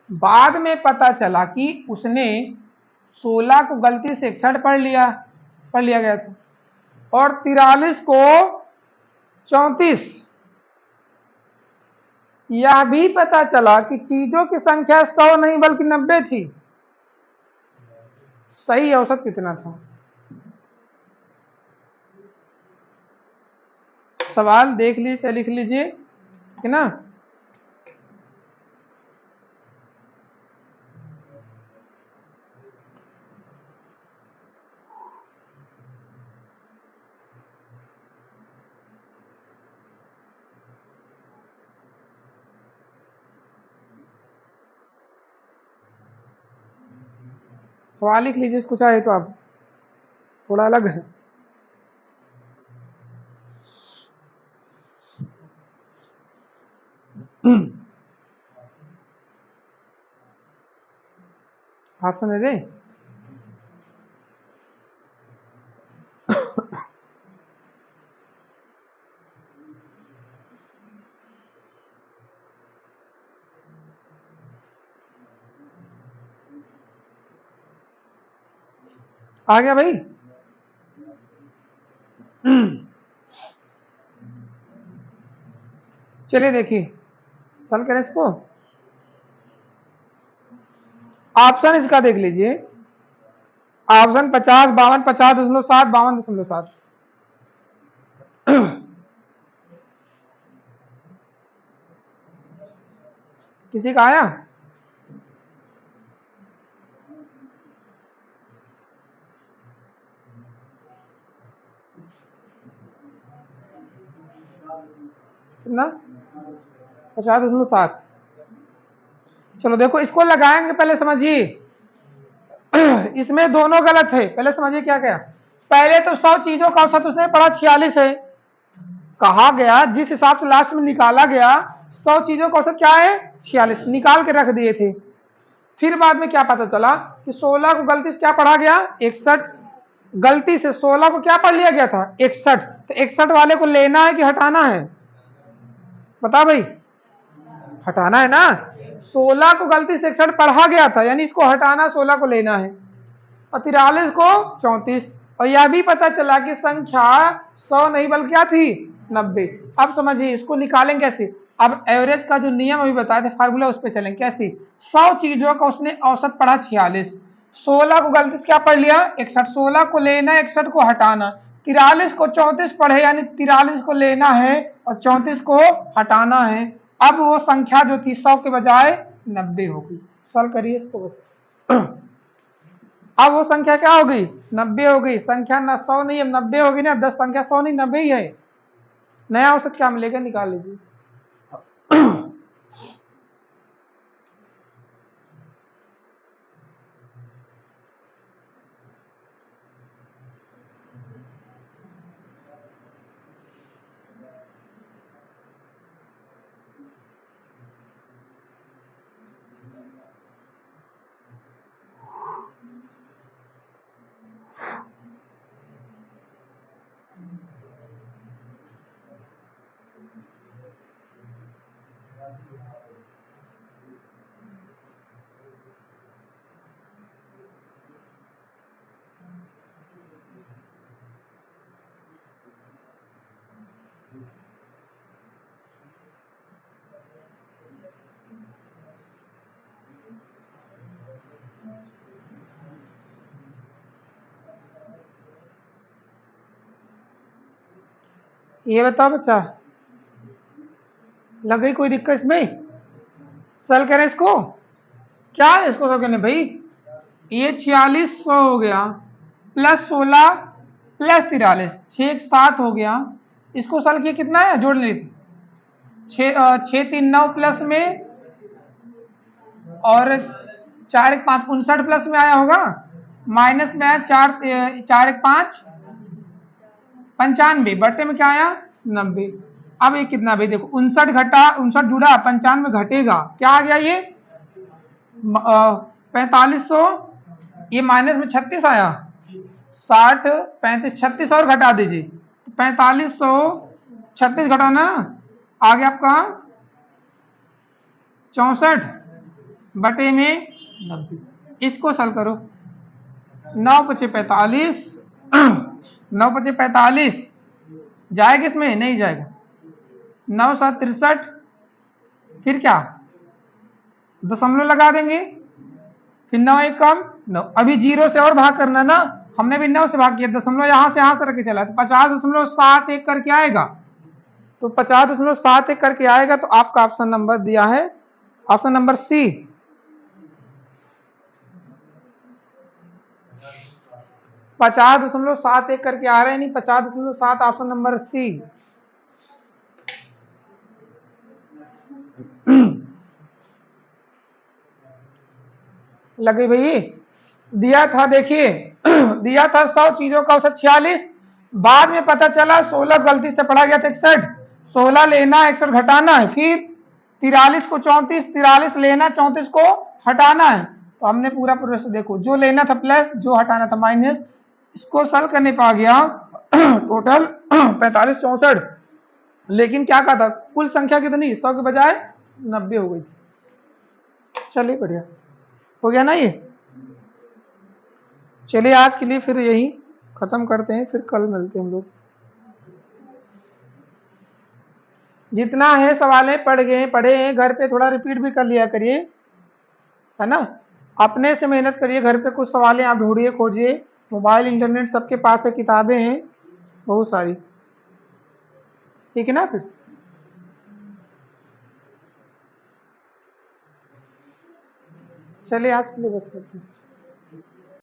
बाद में पता चला कि उसने 16 को गलती से 61 पढ़ लिया गया था, और 43 को 34, यह भी पता चला कि चीजों की संख्या 100 नहीं बल्कि 90 थी, सही औसत कितना था, सवाल देख लीजिए लिख लीजिए, है ना। सवाल लिख लीजिए इसको चाहे तो आप, थोड़ा अलग है, ऑप्शन दे दे, आ गया भाई, चलिए देखिए सॉल्व करें इसको, ऑप्शन इसका देख लीजिए, ऑप्शन 50 52 50.7 52.7, किसी का आया, कितना 50.7। चलो देखो इसको लगाएंगे, पहले समझिए इसमें दोनों गलत है। पहले समझिए क्या क्या। पहले तो 100 चीजों का औसत उसने पढ़ा 46 है, कहा गया जिस हिसाब से लास्ट में निकाला गया 100 चीजों का औसत क्या है 46, निकाल के रख दिए थे। फिर बाद में क्या पता चला कि 16 को गलती से क्या पढ़ा गया 61, गलती से 16 को क्या पढ़ लिया गया था 61, तो 61 वाले को लेना है कि हटाना है, बता भाई, हटाना है ना। 16 को गलती से 61 पढ़ा गया था, यानी इसको हटाना, 16 को लेना है, और 43 को 34। और यह भी पता चला कि संख्या 100 नहीं बल्कि क्या थी 90। अब समझिए इसको निकालेंगे कैसे। अब एवरेज का जो नियम अभी बताए थे फार्मूला उस पर चलेंगे कैसे। 100 चीजों का उसने औसत पढ़ा 46, 16 को गलती से क्या पढ़ लिया 61, 16 को लेना 61 को हटाना, 43 को 34 पढ़े यानी 43 को लेना है और 34 को हटाना है। अब वो संख्या जो थी 100 के बजाय 90 हो गई। सॉल्व करिए इसको बस। अब वो संख्या क्या हो गई 90 हो गई। संख्या ना 100 नहीं अब 90 होगी ना, 10 संख्या 100 नहीं 90 ही है। नया औसत क्या मिलेगा निकाल लीजिए। ये बताओ बच्चा, लग गई कोई दिक्कत इसमें? सॉल्व करें इसको, क्या है इसको सॉल्व करने भाई। ये 4600 हो गया प्लस 16 प्लस 43, 6 7 हो गया। इसको सॉल्व किया कितना है जोड़ लेते, 6 3 9 प्लस में और 4 1 5 59 प्लस में आया होगा, माइनस में आया 4 4 1 5 95, बटे में क्या आया 90। अब ये कितना भाई देखो 59 घटा 59 जुड़ा 95 घटेगा, क्या आ गया ये 4500, ये माइनस में 36 आया 60 35 36 और घटा दीजिए 4500 36 घटाना आ गया आपका 64 बटे में 90। इसको सॉल्व करो, 9 पचे 45 9 पचे 45 जाएगा इसमें नहीं जाएगा, 9 7 63, फिर क्या दशमलव लगा देंगे, फिर 9 1 कम 9, अभी 0 से और भाग करना ना, हमने भी 9 से भाग किया, दशमलव यहां से रख के चला तो 50.71 करके आएगा, तो 50.71 करके आएगा। तो आपका ऑप्शन नंबर दिया है ऑप्शन नंबर सी। 50.71 करके आ रहे हैं, नहीं 50.7, ऑप्शन नंबर सी। लगे भाई, दिया था देखिए दिया था 100 चीजों का औसत 46, बाद में पता चला 16 गलती से पढ़ा गया था 61, 16 लेना 61 घटाना है, फिर 43 को 34, 43 लेना 34 को हटाना है। तो हमने पूरा प्रोसेस देखो, जो लेना था प्लस, जो हटाना था माइनस, इसको सॉल्व करने पा गया टोटल 45 64, लेकिन क्या कहा था कुल संख्या कितनी 100 के बजाय 90 हो गई थी। चलिए बढ़िया हो गया ना ये। चलिए आज के लिए फिर यही खत्म करते हैं, फिर कल मिलते हैं हम लोग। जितना है सवालें पढ़े हैं घर पे थोड़ा रिपीट भी कर लिया करिए, है ना। अपने से मेहनत करिए, घर पे कुछ सवालें आप ढूंढिए खोजिए, मोबाइल इंटरनेट सबके पास है, किताबें हैं बहुत सारी, ठीक है ना। फिर चलिए आज के लिए बस करते हैं।